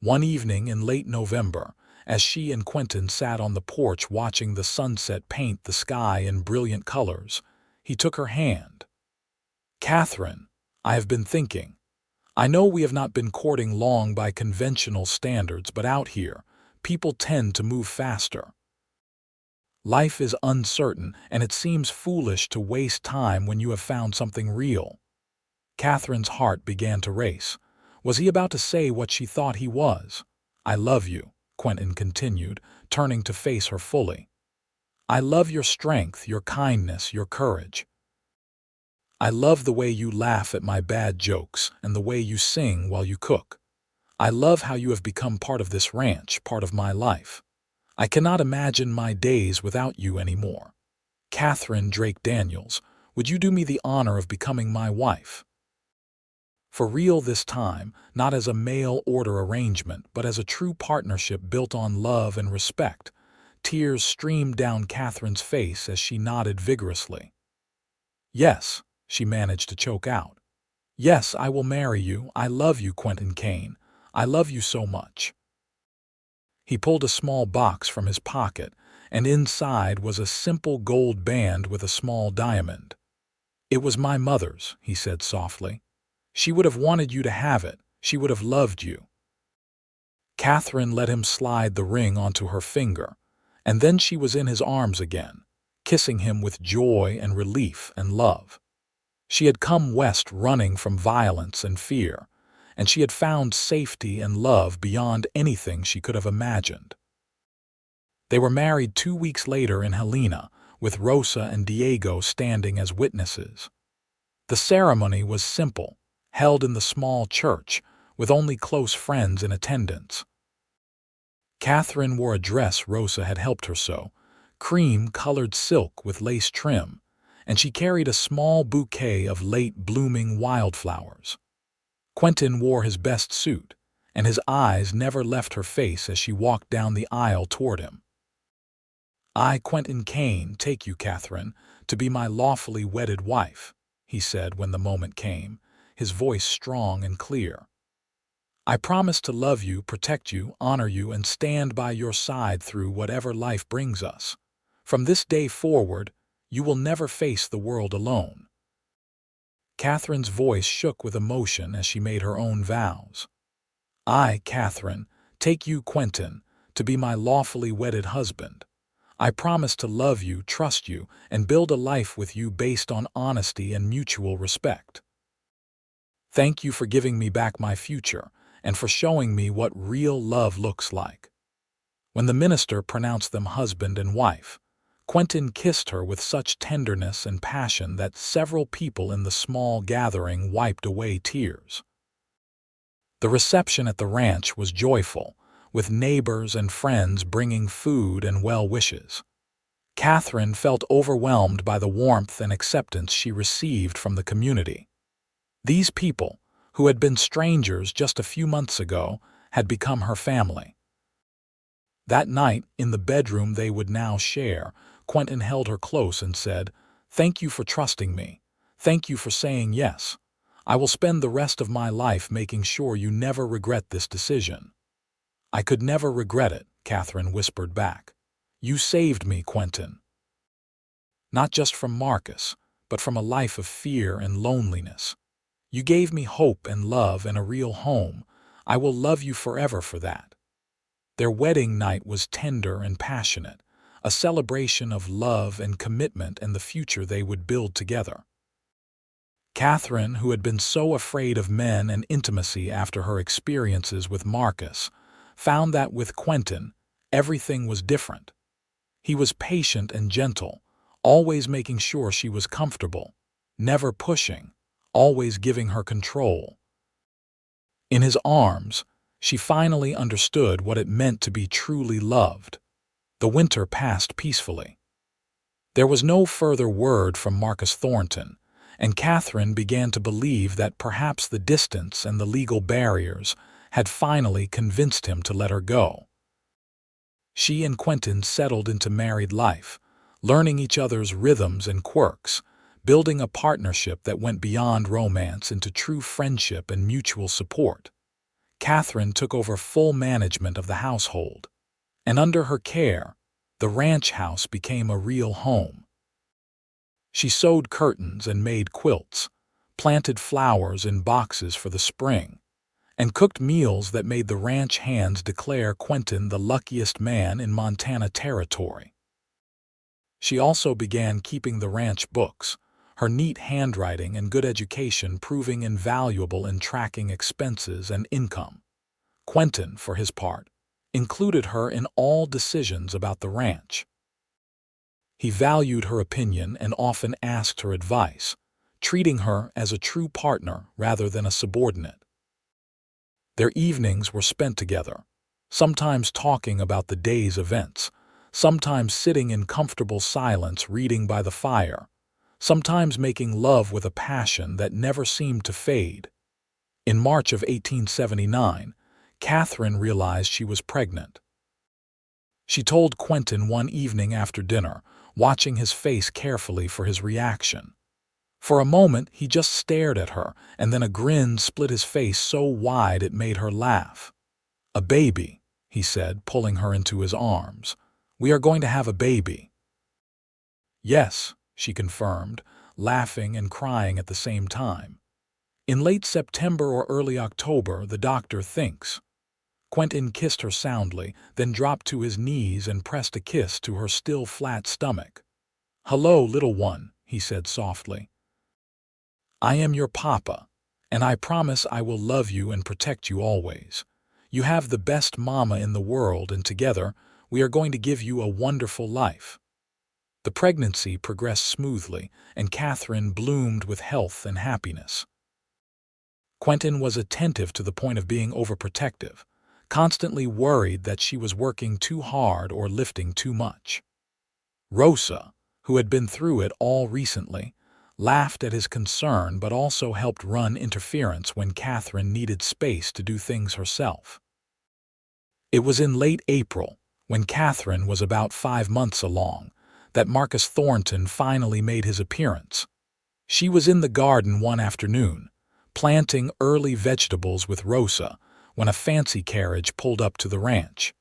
One evening in late November, as she and Quentin sat on the porch watching the sunset paint the sky in brilliant colors, he took her hand. "Katherine, I have been thinking. I know we have not been courting long by conventional standards, but out here, people tend to move faster. Life is uncertain, and it seems foolish to waste time when you have found something real." Katherine's heart began to race. Was he about to say what she thought he was? "I love you," Quentin continued, turning to face her fully. "I love your strength, your kindness, your courage. I love the way you laugh at my bad jokes and the way you sing while you cook. I love how you have become part of this ranch, part of my life. I cannot imagine my days without you anymore. Katherine Daniels, would you do me the honor of becoming my wife?" For real this time, not as a mail-order arrangement, but as a true partnership built on love and respect. Tears streamed down Katherine's face as she nodded vigorously. "Yes," she managed to choke out. "Yes, I will marry you. I love you, Quentin Kane. I love you so much." He pulled a small box from his pocket, and inside was a simple gold band with a small diamond. "It was my mother's," he said softly. "She would have wanted you to have it. She would have loved you." Katherine let him slide the ring onto her finger, and then she was in his arms again, kissing him with joy and relief and love. She had come west running from violence and fear, and she had found safety and love beyond anything she could have imagined. They were married 2 weeks later in Helena, with Rosa and Diego standing as witnesses. The ceremony was simple, held in the small church, with only close friends in attendance. Katherine wore a dress Rosa had helped her sew, cream-colored silk with lace trim, and she carried a small bouquet of late-blooming wildflowers. Quentin wore his best suit, and his eyes never left her face as she walked down the aisle toward him. "I, Quentin Kane, take you, Katherine, to be my lawfully wedded wife," he said when the moment came, his voice strong and clear. "I promise to love you, protect you, honor you, and stand by your side through whatever life brings us. From this day forward, you will never face the world alone." Katherine's voice shook with emotion as she made her own vows. "I, Katherine, take you, Quentin, to be my lawfully wedded husband. I promise to love you, trust you, and build a life with you based on honesty and mutual respect. Thank you for giving me back my future and for showing me what real love looks like." When the minister pronounced them husband and wife, Quentin kissed her with such tenderness and passion that several people in the small gathering wiped away tears. The reception at the ranch was joyful, with neighbors and friends bringing food and well wishes. Katherine felt overwhelmed by the warmth and acceptance she received from the community. These people, who had been strangers just a few months ago, had become her family. That night, in the bedroom they would now share, Quentin held her close and said, "Thank you for trusting me. Thank you for saying yes. I will spend the rest of my life making sure you never regret this decision." "I could never regret it," Katherine whispered back. "You saved me, Quentin. Not just from Marcus, but from a life of fear and loneliness. You gave me hope and love and a real home. I will love you forever for that." Their wedding night was tender and passionate, a celebration of love and commitment and the future they would build together. Katherine, who had been so afraid of men and intimacy after her experiences with Marcus, found that with Quentin, everything was different. He was patient and gentle, always making sure she was comfortable, never pushing, always giving her control. In his arms, she finally understood what it meant to be truly loved. The winter passed peacefully. There was no further word from Marcus Thornton, and Katherine began to believe that perhaps the distance and the legal barriers had finally convinced him to let her go. She and Quentin settled into married life, learning each other's rhythms and quirks, building a partnership that went beyond romance into true friendship and mutual support. Katherine took over full management of the household, and under her care, the ranch house became a real home. She sewed curtains and made quilts, planted flowers in boxes for the spring, and cooked meals that made the ranch hands declare Quentin the luckiest man in Montana Territory. She also began keeping the ranch books, her neat handwriting and good education proving invaluable in tracking expenses and income. Quentin, for his part, included her in all decisions about the ranch. He valued her opinion and often asked her advice, treating her as a true partner rather than a subordinate. Their evenings were spent together, sometimes talking about the day's events, sometimes sitting in comfortable silence reading by the fire, sometimes making love with a passion that never seemed to fade. In March of 1879, Katherine realized she was pregnant. She told Quentin one evening after dinner, watching his face carefully for his reaction. For a moment, he just stared at her, and then a grin split his face so wide it made her laugh. "A baby," he said, pulling her into his arms. "We are going to have a baby." "Yes," she confirmed, laughing and crying at the same time. "In late September or early October, the doctor thinks." Quentin kissed her soundly, then dropped to his knees and pressed a kiss to her still flat stomach. "Hello, little one," he said softly. I am your papa, and I promise I will love you and protect you always. You have the best mama in the world, and together we are going to give you a wonderful life." The pregnancy progressed smoothly, and Katherine bloomed with health and happiness. Quentin was attentive to the point of being overprotective, constantly worried that she was working too hard or lifting too much. Rosa, who had been through it all recently, laughed at his concern but also helped run interference when Katherine needed space to do things herself. It was in late April, when Katherine was about 5 months along, that Marcus Thornton finally made his appearance. She was in the garden one afternoon, planting early vegetables with Rosa, when a fancy carriage pulled up to the ranch.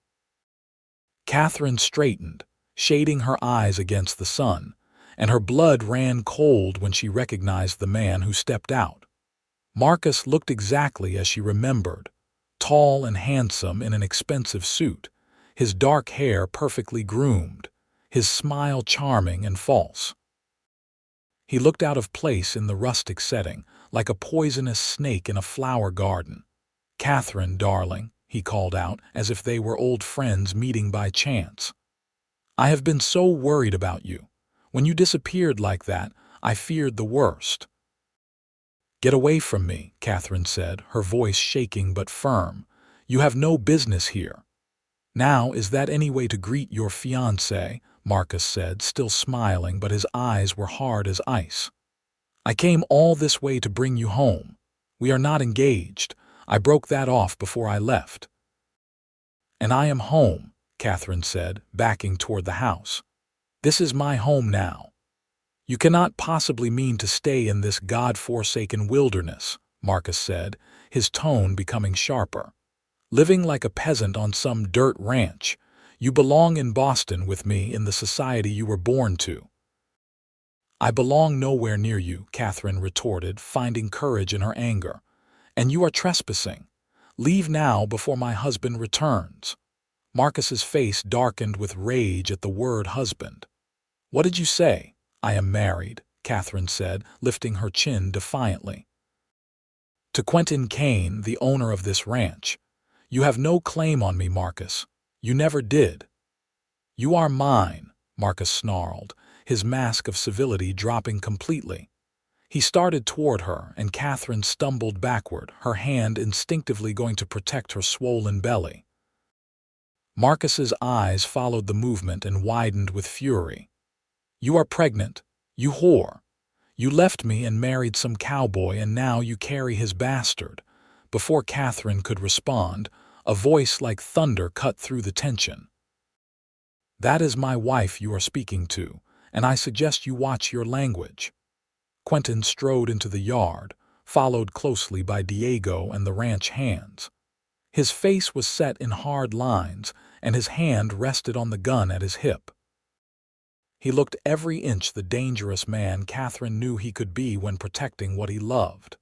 Katherine straightened, shading her eyes against the sun, and her blood ran cold when she recognized the man who stepped out. Marcus looked exactly as she remembered, tall and handsome in an expensive suit, his dark hair perfectly groomed, his smile charming and false. He looked out of place in the rustic setting, like a poisonous snake in a flower garden. "Katherine, darling," he called out, as if they were old friends meeting by chance. "I have been so worried about you. When you disappeared like that, I feared the worst." "Get away from me," Katherine said, her voice shaking but firm. "You have no business here." "Now, is that any way to greet your fiancé?" Marcus said, still smiling, but his eyes were hard as ice. "I came all this way to bring you home. We are not engaged. I broke that off before I left." "And I am home," Katherine said, backing toward the house. "This is my home now." "You cannot possibly mean to stay in this God-forsaken wilderness," Marcus said, his tone becoming sharper. "Living like a peasant on some dirt ranch. You belong in Boston with me in the society you were born to." "I belong nowhere near you," Katherine retorted, finding courage in her anger. "And you are trespassing. Leave now before my husband returns." Marcus's face darkened with rage at the word husband. "What did you say?" "I am married," Katherine said, lifting her chin defiantly. "To Quentin Kane, the owner of this ranch. You have no claim on me, Marcus. You never did." "You are mine," Marcus snarled, his mask of civility dropping completely. He started toward her, and Katherine stumbled backward, her hand instinctively going to protect her swollen belly. Marcus's eyes followed the movement and widened with fury. "You are pregnant, you whore. You left me and married some cowboy, and now you carry his bastard." Before Katherine could respond, a voice like thunder cut through the tension. "That is my wife you are speaking to, and I suggest you watch your language." Quentin strode into the yard, followed closely by Diego and the ranch hands. His face was set in hard lines, and his hand rested on the gun at his hip. He looked every inch the dangerous man Katherine knew he could be when protecting what he loved.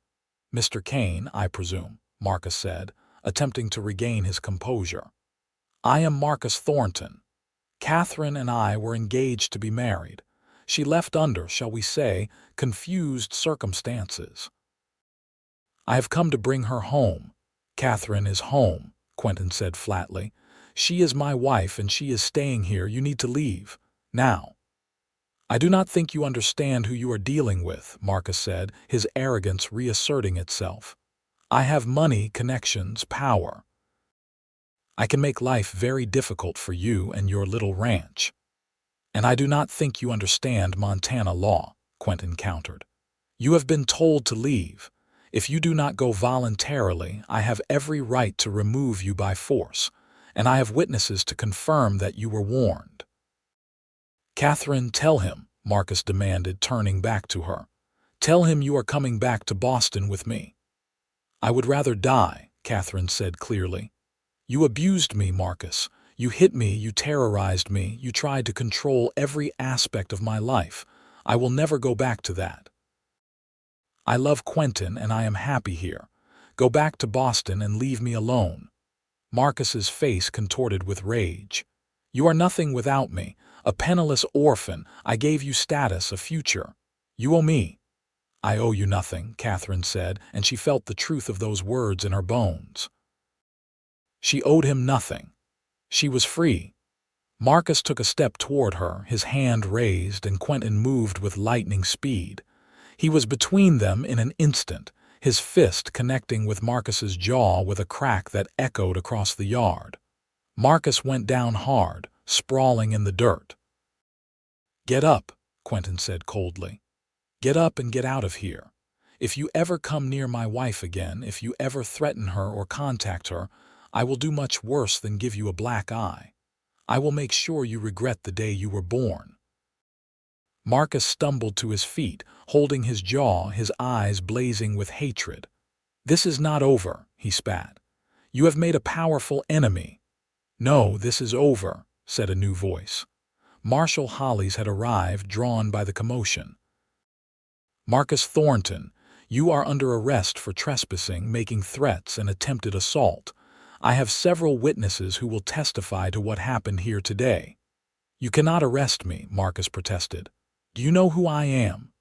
"Mr. Kane, I presume," Marcus said, attempting to regain his composure. "I am Marcus Thornton. Katherine and I were engaged to be married. She left under, shall we say, confused circumstances. I have come to bring her home." "Katherine is home," Quentin said flatly. "She is my wife and she is staying here. You need to leave. Now." "I do not think you understand who you are dealing with," Marcus said, his arrogance reasserting itself. "I have money, connections, power. I can make life very difficult for you and your little ranch." "And I do not think you understand Montana law," Quentin countered. "You have been told to leave. If you do not go voluntarily, I have every right to remove you by force, and I have witnesses to confirm that you were warned." "Katherine, tell him," Marcus demanded, turning back to her. "Tell him you are coming back to Boston with me." "I would rather die," Katherine said clearly. "You abused me, Marcus. You hit me, you terrorized me, you tried to control every aspect of my life. I will never go back to that. I love Quentin and I am happy here. Go back to Boston and leave me alone." Marcus's face contorted with rage. "You are nothing without me. A penniless orphan. I gave you status, a future. You owe me." "I owe you nothing," Katherine said, and she felt the truth of those words in her bones. She owed him nothing. She was free. Marcus took a step toward her, his hand raised, and Quentin moved with lightning speed. He was between them in an instant, his fist connecting with Marcus's jaw with a crack that echoed across the yard. Marcus went down hard, sprawling in the dirt. "Get up," Quentin said coldly. "Get up and get out of here. If you ever come near my wife again, if you ever threaten her or contact her, I will do much worse than give you a black eye. I will make sure you regret the day you were born." Marcus stumbled to his feet, holding his jaw, his eyes blazing with hatred. "This is not over," he spat. "You have made a powerful enemy." "No, this is over," said a new voice. Marshal Hollis had arrived, drawn by the commotion. "Marcus Thornton, you are under arrest for trespassing, making threats, and attempted assault. I have several witnesses who will testify to what happened here today." "You cannot arrest me," Marcus protested. "Do you know who I am?"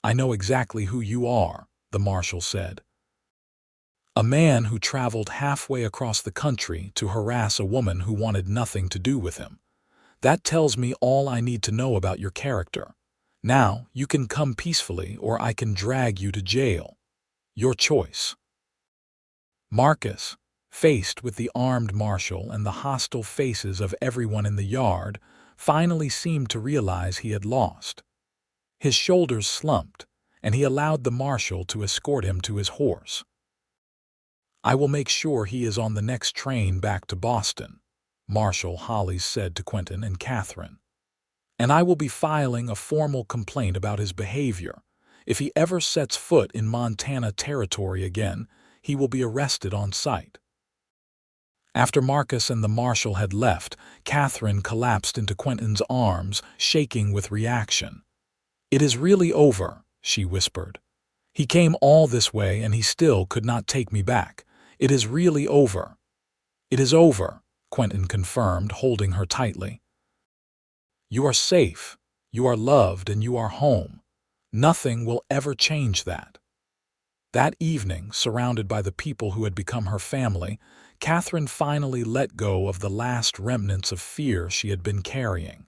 "I know exactly who you are," the marshal said. "A man who traveled halfway across the country to harass a woman who wanted nothing to do with him. That tells me all I need to know about your character. Now, you can come peacefully or I can drag you to jail. Your choice." Marcus, faced with the armed marshal and the hostile faces of everyone in the yard, finally seemed to realize he had lost. His shoulders slumped, and he allowed the marshal to escort him to his horse. "I will make sure he is on the next train back to Boston," Marshal Hollis said to Quentin and Katherine. "And I will be filing a formal complaint about his behavior. If he ever sets foot in Montana territory again, he will be arrested on sight." After Marcus and the marshal had left, Katherine collapsed into Quentin's arms, shaking with reaction. "It is really over," she whispered. "He came all this way and he still could not take me back. It is really over." "It is over," Quentin confirmed, holding her tightly. "You are safe, you are loved, and you are home. Nothing will ever change that." That evening, surrounded by the people who had become her family, Katherine finally let go of the last remnants of fear she had been carrying.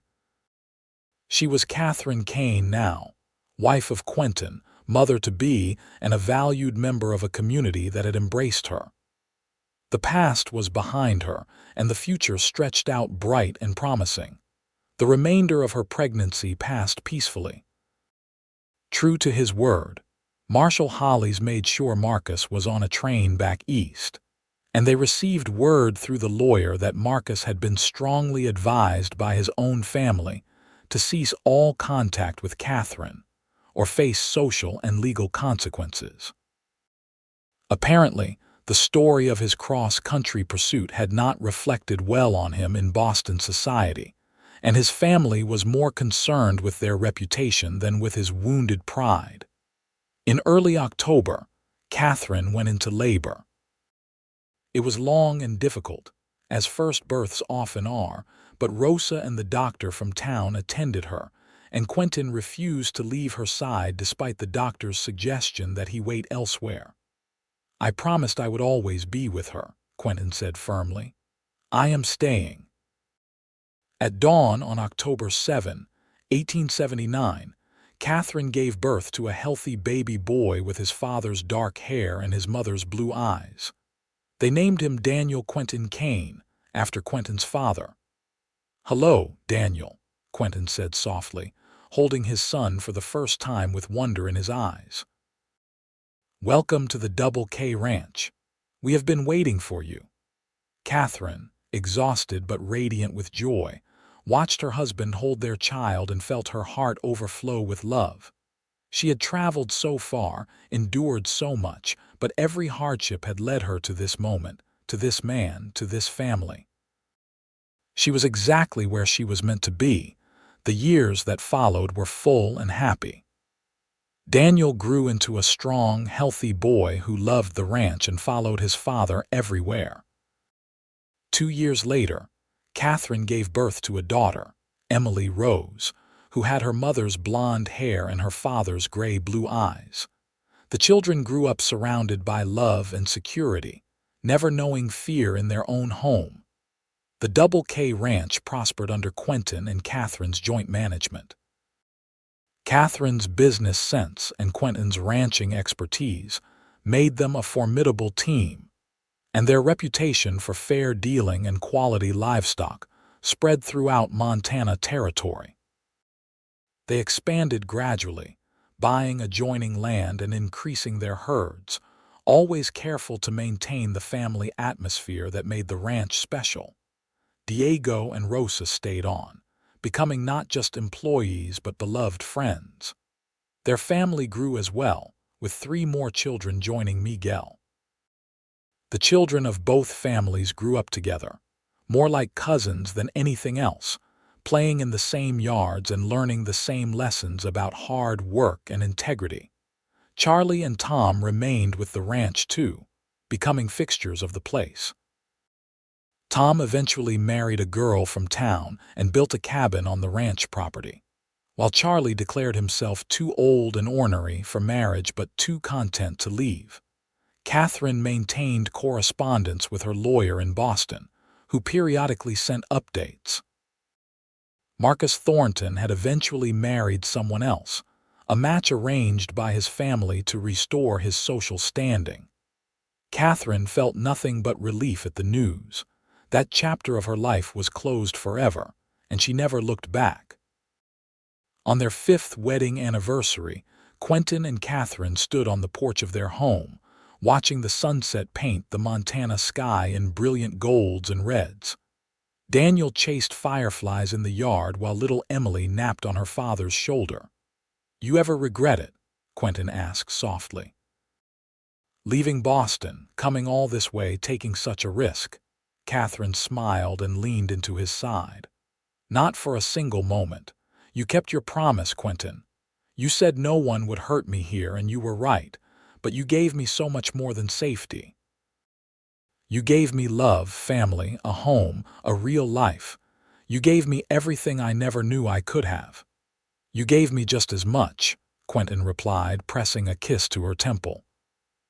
She was Katherine Kane now, wife of Quentin, mother-to-be, and a valued member of a community that had embraced her. The past was behind her, and the future stretched out bright and promising. The remainder of her pregnancy passed peacefully. True to his word, Marshal Hollis made sure Marcus was on a train back east, and they received word through the lawyer that Marcus had been strongly advised by his own family to cease all contact with Katherine or face social and legal consequences. Apparently, the story of his cross-country pursuit had not reflected well on him in Boston society, and his family was more concerned with their reputation than with his wounded pride. In early October, Katherine went into labor. It was long and difficult, as first births often are, but Rosa and the doctor from town attended her, and Quentin refused to leave her side despite the doctor's suggestion that he wait elsewhere. "I promised I would always be with her," Quentin said firmly. "I am staying." At dawn on October 7, 1879, Katherine gave birth to a healthy baby boy with his father's dark hair and his mother's blue eyes. They named him Daniel Quentin Kane, after Quentin's father. "Hello, Daniel," Quentin said softly, holding his son for the first time with wonder in his eyes. "Welcome to the Double K Ranch. We have been waiting for you." Katherine, exhausted but radiant with joy, watched her husband hold their child and felt her heart overflow with love. She had traveled so far, endured so much, but every hardship had led her to this moment, to this man, to this family. She was exactly where she was meant to be. The years that followed were full and happy. Daniel grew into a strong, healthy boy who loved the ranch and followed his father everywhere. 2 years later, Katherine gave birth to a daughter, Emily Rose, who had her mother's blonde hair and her father's gray-blue eyes. The children grew up surrounded by love and security, never knowing fear in their own home. The Double K Ranch prospered under Quentin and Katherine's joint management. Katherine's business sense and Quentin's ranching expertise made them a formidable team, and their reputation for fair dealing and quality livestock spread throughout Montana territory. They expanded gradually, buying adjoining land and increasing their herds, always careful to maintain the family atmosphere that made the ranch special. Diego and Rosa stayed on, becoming not just employees but beloved friends. Their family grew as well, with 3 more children joining Miguel. The children of both families grew up together, more like cousins than anything else, playing in the same yards and learning the same lessons about hard work and integrity. Charlie and Tom remained with the ranch too, becoming fixtures of the place. Tom eventually married a girl from town and built a cabin on the ranch property, while Charlie declared himself too old and ornery for marriage but too content to leave. Katherine maintained correspondence with her lawyer in Boston, who periodically sent updates. Marcus Thornton had eventually married someone else, a match arranged by his family to restore his social standing. Katherine felt nothing but relief at the news. That chapter of her life was closed forever, and she never looked back. On their 5th wedding anniversary, Quentin and Katherine stood on the porch of their home, watching the sunset paint the Montana sky in brilliant golds and reds. Daniel chased fireflies in the yard while little Emily napped on her father's shoulder. "You ever regret it?" Quentin asked softly. "Leaving Boston, coming all this way, taking such a risk." Katherine smiled and leaned into his side. "Not for a single moment. You kept your promise, Quentin. You said no one would hurt me here, and you were right, but you gave me so much more than safety. You gave me love, family, a home, a real life. You gave me everything I never knew I could have." "You gave me just as much," Quentin replied, pressing a kiss to her temple.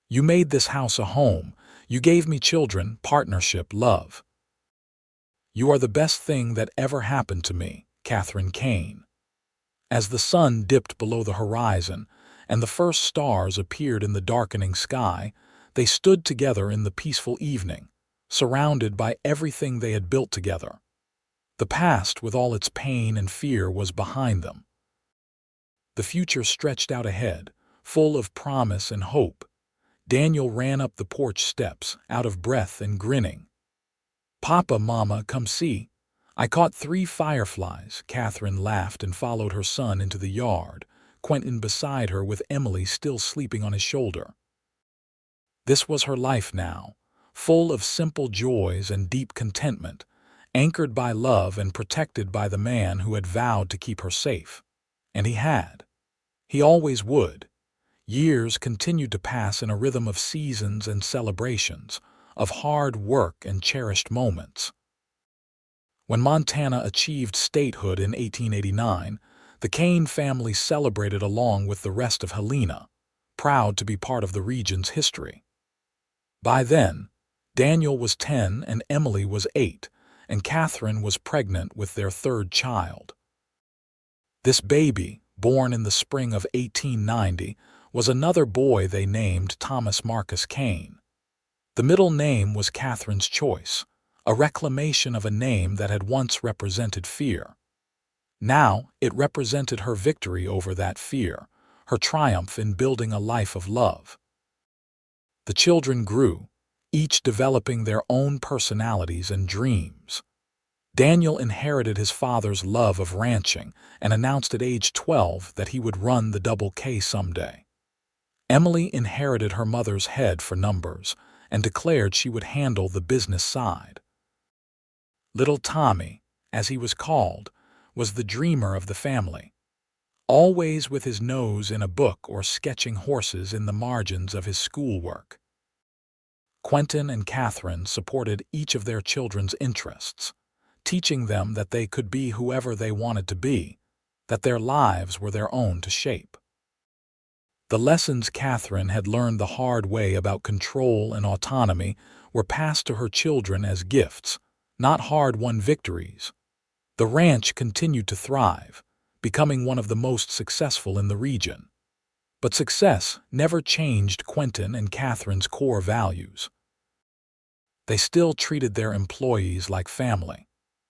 "You made this house a home. You gave me children, partnership, love. You are the best thing that ever happened to me." Katherine Kane. As the sun dipped below the horizon and the first stars appeared in the darkening sky, they stood together in the peaceful evening, surrounded by everything they had built together. The past, with all its pain and fear, was behind them. The future stretched out ahead, full of promise and hope. Daniel ran up the porch steps, out of breath and grinning. "Papa, Mama, come see. I caught 3 fireflies." Katherine laughed and followed her son into the yard, Quentin beside her with Emily still sleeping on his shoulder. This was her life now, full of simple joys and deep contentment, anchored by love and protected by the man who had vowed to keep her safe. And he had. He always would. Years continued to pass in a rhythm of seasons and celebrations, of hard work and cherished moments. When Montana achieved statehood in 1889, the Kane family celebrated along with the rest of Helena, proud to be part of the region's history. By then, Daniel was 10 and Emily was 8, and Katherine was pregnant with their 3rd child. This baby, born in the spring of 1890, was another boy they named Thomas Marcus Kane. The middle name was Katherine's choice, a reclamation of a name that had once represented fear. Now it represented her victory over that fear, her triumph in building a life of love. The children grew, each developing their own personalities and dreams. Daniel inherited his father's love of ranching and announced at age 12 that he would run the Double K someday. Emily inherited her mother's head for numbers and declared she would handle the business side. Little Tommy, as he was called, was the dreamer of the family, always with his nose in a book or sketching horses in the margins of his schoolwork. Quentin and Katherine supported each of their children's interests, teaching them that they could be whoever they wanted to be. that their lives were their own to shape. The lessons Katherine had learned the hard way about control and autonomy were passed to her children as gifts, not hard-won victories. The ranch continued to thrive, becoming one of the most successful in the region. But success never changed Quentin and Katherine's core values. They still treated their employees like family,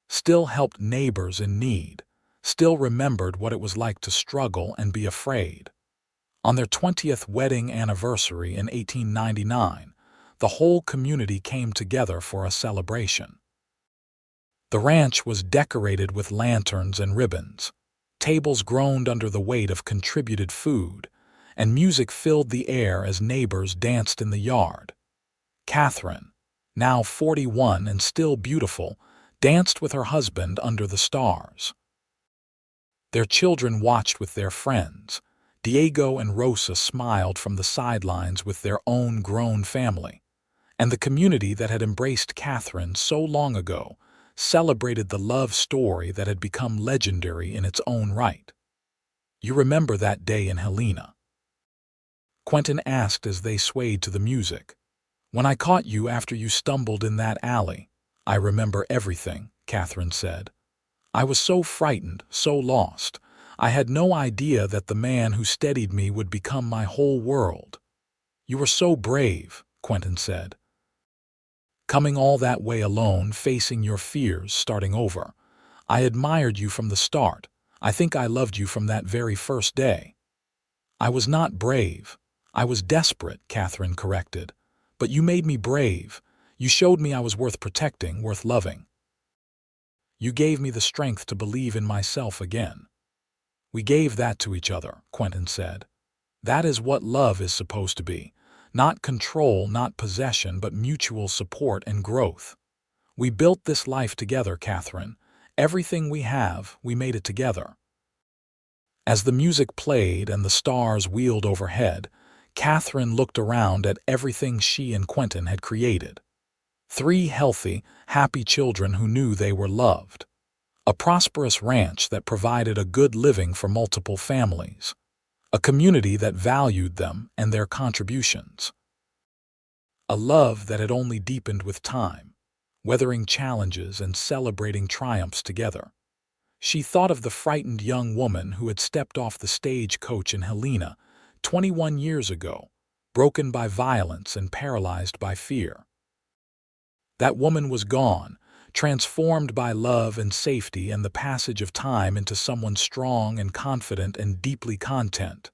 still helped neighbors in need, still remembered what it was like to struggle and be afraid. On their 20th wedding anniversary in 1899, the whole community came together for a celebration. The ranch was decorated with lanterns and ribbons. Tables groaned under the weight of contributed food, and music filled the air as neighbors danced in the yard. Katherine, now 41 and still beautiful, danced with her husband under the stars. Their children watched with their friends. Diego and Rosa smiled from the sidelines with their own grown family, and the community that had embraced Katherine so long ago celebrated the love story that had become legendary in its own right. "You remember that day in Helena?" Quentin asked as they swayed to the music. "When I caught you after you stumbled in that alley." "I remember everything," Katherine said. "I was so frightened, so lost. I had no idea that the man who steadied me would become my whole world." "You were so brave," Quentin said. "Coming all that way alone, facing your fears, starting over. I admired you from the start. I think I loved you from that very first day." "I was not brave. I was desperate," Katherine corrected. "But you made me brave. You showed me I was worth protecting, worth loving. You gave me the strength to believe in myself again." "We gave that to each other," Quentin said. "That is what love is supposed to be. Not control, not possession, but mutual support and growth. We built this life together, Katherine. Everything we have, we made it together." As the music played and the stars wheeled overhead, Katherine looked around at everything she and Quentin had created. 3 healthy, happy children who knew they were loved. A prosperous ranch that provided a good living for multiple families. A community that valued them and their contributions. A love that had only deepened with time, weathering challenges and celebrating triumphs together. She thought of the frightened young woman who had stepped off the stagecoach in Helena 21 years ago, broken by violence and paralyzed by fear. That woman was gone, transformed by love and safety and the passage of time into someone strong and confident and deeply content.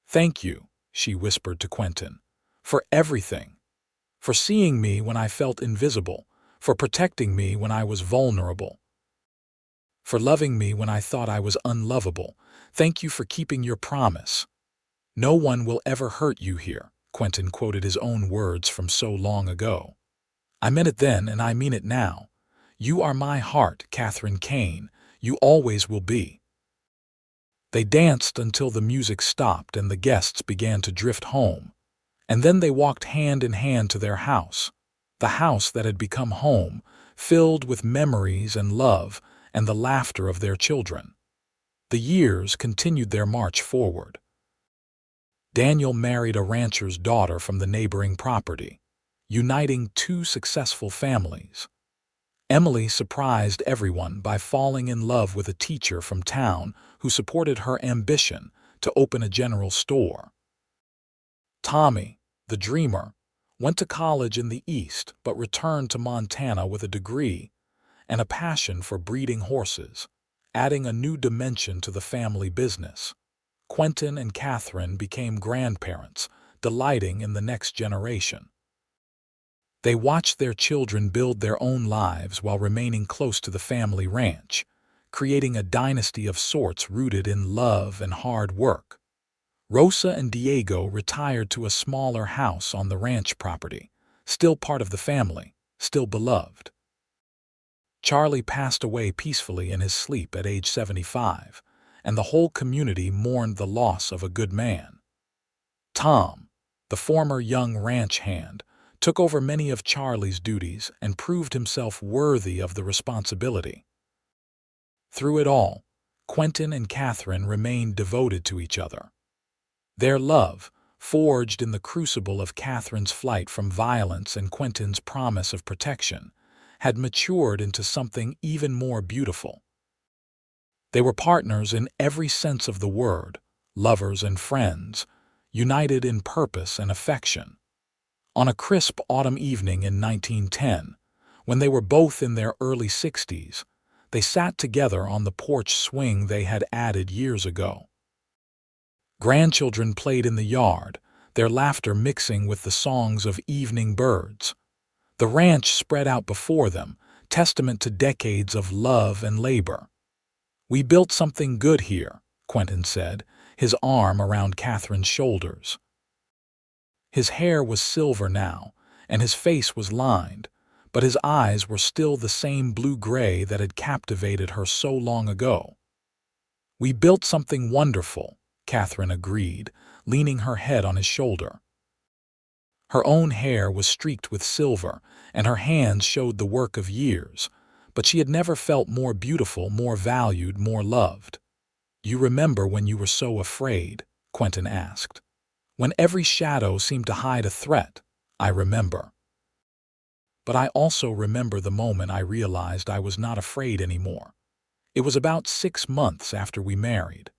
"Thank you," she whispered to Quentin, "for everything. For seeing me when I felt invisible, for protecting me when I was vulnerable, for loving me when I thought I was unlovable. Thank you for keeping your promise." "No one will ever hurt you here," Quentin quoted his own words from so long ago. "I meant it then and I mean it now. You are my heart, Katherine Kane. You always will be." They danced until the music stopped and the guests began to drift home. And then they walked hand in hand to their house, the house that had become home, filled with memories and love and the laughter of their children. The years continued their march forward. Daniel married a rancher's daughter from the neighboring property, uniting 2 successful families. Emily surprised everyone by falling in love with a teacher from town who supported her ambition to open a general store. Tommy, the dreamer, went to college in the East but returned to Montana with a degree and a passion for breeding horses, adding a new dimension to the family business. Quentin and Katherine became grandparents, delighting in the next generation. They watched their children build their own lives while remaining close to the family ranch, creating a dynasty of sorts rooted in love and hard work. Rosa and Diego retired to a smaller house on the ranch property, still part of the family, still beloved. Charlie passed away peacefully in his sleep at age 75, and the whole community mourned the loss of a good man. Tom, the former young ranch hand, took over many of Charlie's duties and proved himself worthy of the responsibility. Through it all, Quentin and Katherine remained devoted to each other. Their love, forged in the crucible of Katherine's flight from violence and Quentin's promise of protection, had matured into something even more beautiful. They were partners in every sense of the word, lovers and friends, united in purpose and affection. On a crisp autumn evening in 1910, when they were both in their early 60s, they sat together on the porch swing they had added years ago. Grandchildren played in the yard, their laughter mixing with the songs of evening birds. The ranch spread out before them, testament to decades of love and labor. "We built something good here," Quentin said, his arm around Katherine's shoulders. His hair was silver now, and his face was lined, but his eyes were still the same blue-gray that had captivated her so long ago. "We built something wonderful," Katherine agreed, leaning her head on his shoulder. Her own hair was streaked with silver, and her hands showed the work of years, but she had never felt more beautiful, more valued, more loved. "You remember when you were so afraid?" Quentin asked. "When every shadow seemed to hide a threat?" "I remember. But I also remember the moment I realized I was not afraid anymore. It was about 6 months after we married.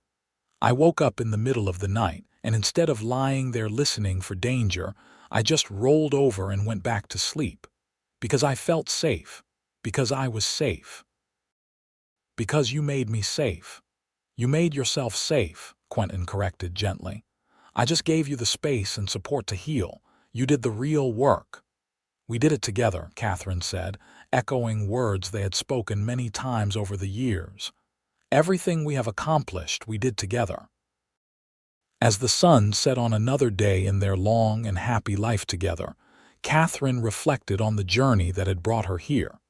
I woke up in the middle of the night, and instead of lying there listening for danger, I just rolled over and went back to sleep. Because I felt safe. Because I was safe. Because you made me safe." "You made yourself safe," Quentin corrected gently. "I just gave you the space and support to heal. You did the real work." "We did it together," Katherine said, echoing words they had spoken many times over the years. "Everything we have accomplished, we did together." As the sun set on another day in their long and happy life together, Katherine reflected on the journey that had brought her here.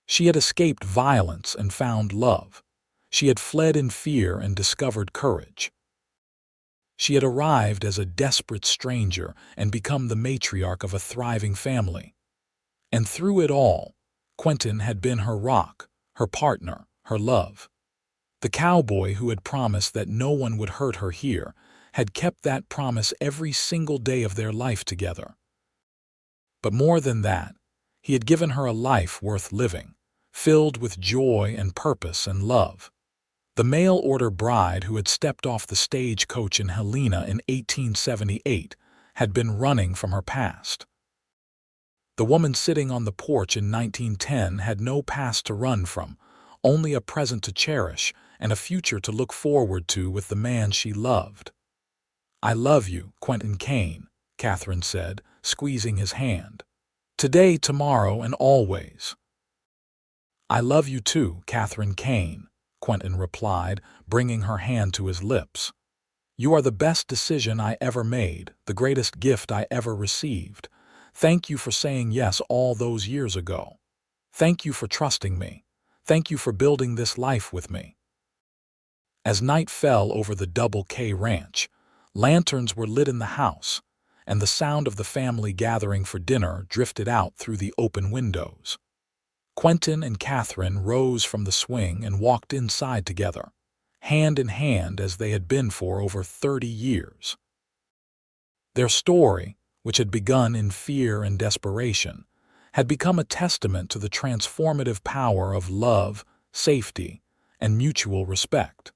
She had escaped violence and found love. She had fled in fear and discovered courage. She had arrived as a desperate stranger and become the matriarch of a thriving family. And through it all, Quentin had been her rock, her partner, her love. The cowboy who had promised that no one would hurt her here had kept that promise every single day of their life together. But more than that, he had given her a life worth living, filled with joy and purpose and love. The mail-order bride who had stepped off the stagecoach in Helena in 1878 had been running from her past. The woman sitting on the porch in 1910 had no past to run from, only a present to cherish and a future to look forward to with the man she loved. "I love you, Quentin Kane," Katherine said, squeezing his hand. "Today, tomorrow, and always." "I love you too, Katherine Kane," Quentin replied, bringing her hand to his lips. "You are the best decision I ever made, the greatest gift I ever received. Thank you for saying yes all those years ago. Thank you for trusting me. Thank you for building this life with me." As night fell over the Double K Ranch, lanterns were lit in the house, and the sound of the family gathering for dinner drifted out through the open windows. Quentin and Katherine rose from the swing and walked inside together, hand in hand as they had been for over 30 years. Their story, which had begun in fear and desperation, had become a testament to the transformative power of love, safety, and mutual respect.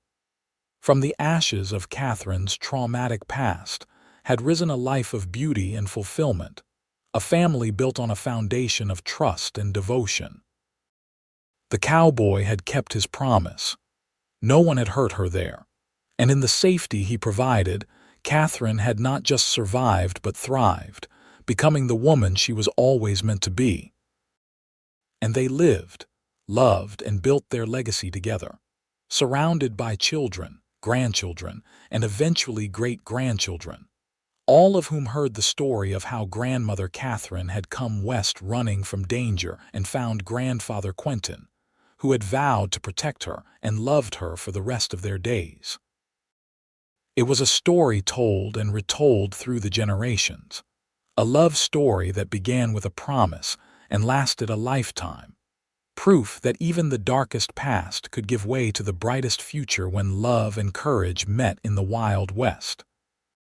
From the ashes of Katherine's traumatic past had risen a life of beauty and fulfillment, a family built on a foundation of trust and devotion. The cowboy had kept his promise. No one had hurt her there, and in the safety he provided, Katherine had not just survived but thrived, becoming the woman she was always meant to be. And they lived, loved, and built their legacy together, surrounded by children, grandchildren, and eventually great-grandchildren, all of whom heard the story of how grandmother Katherine had come west running from danger and found grandfather Quentin, who had vowed to protect her and loved her for the rest of their days. It was a story told and retold through the generations, a love story that began with a promise and lasted a lifetime, proof that even the darkest past could give way to the brightest future when love and courage met in the Wild West.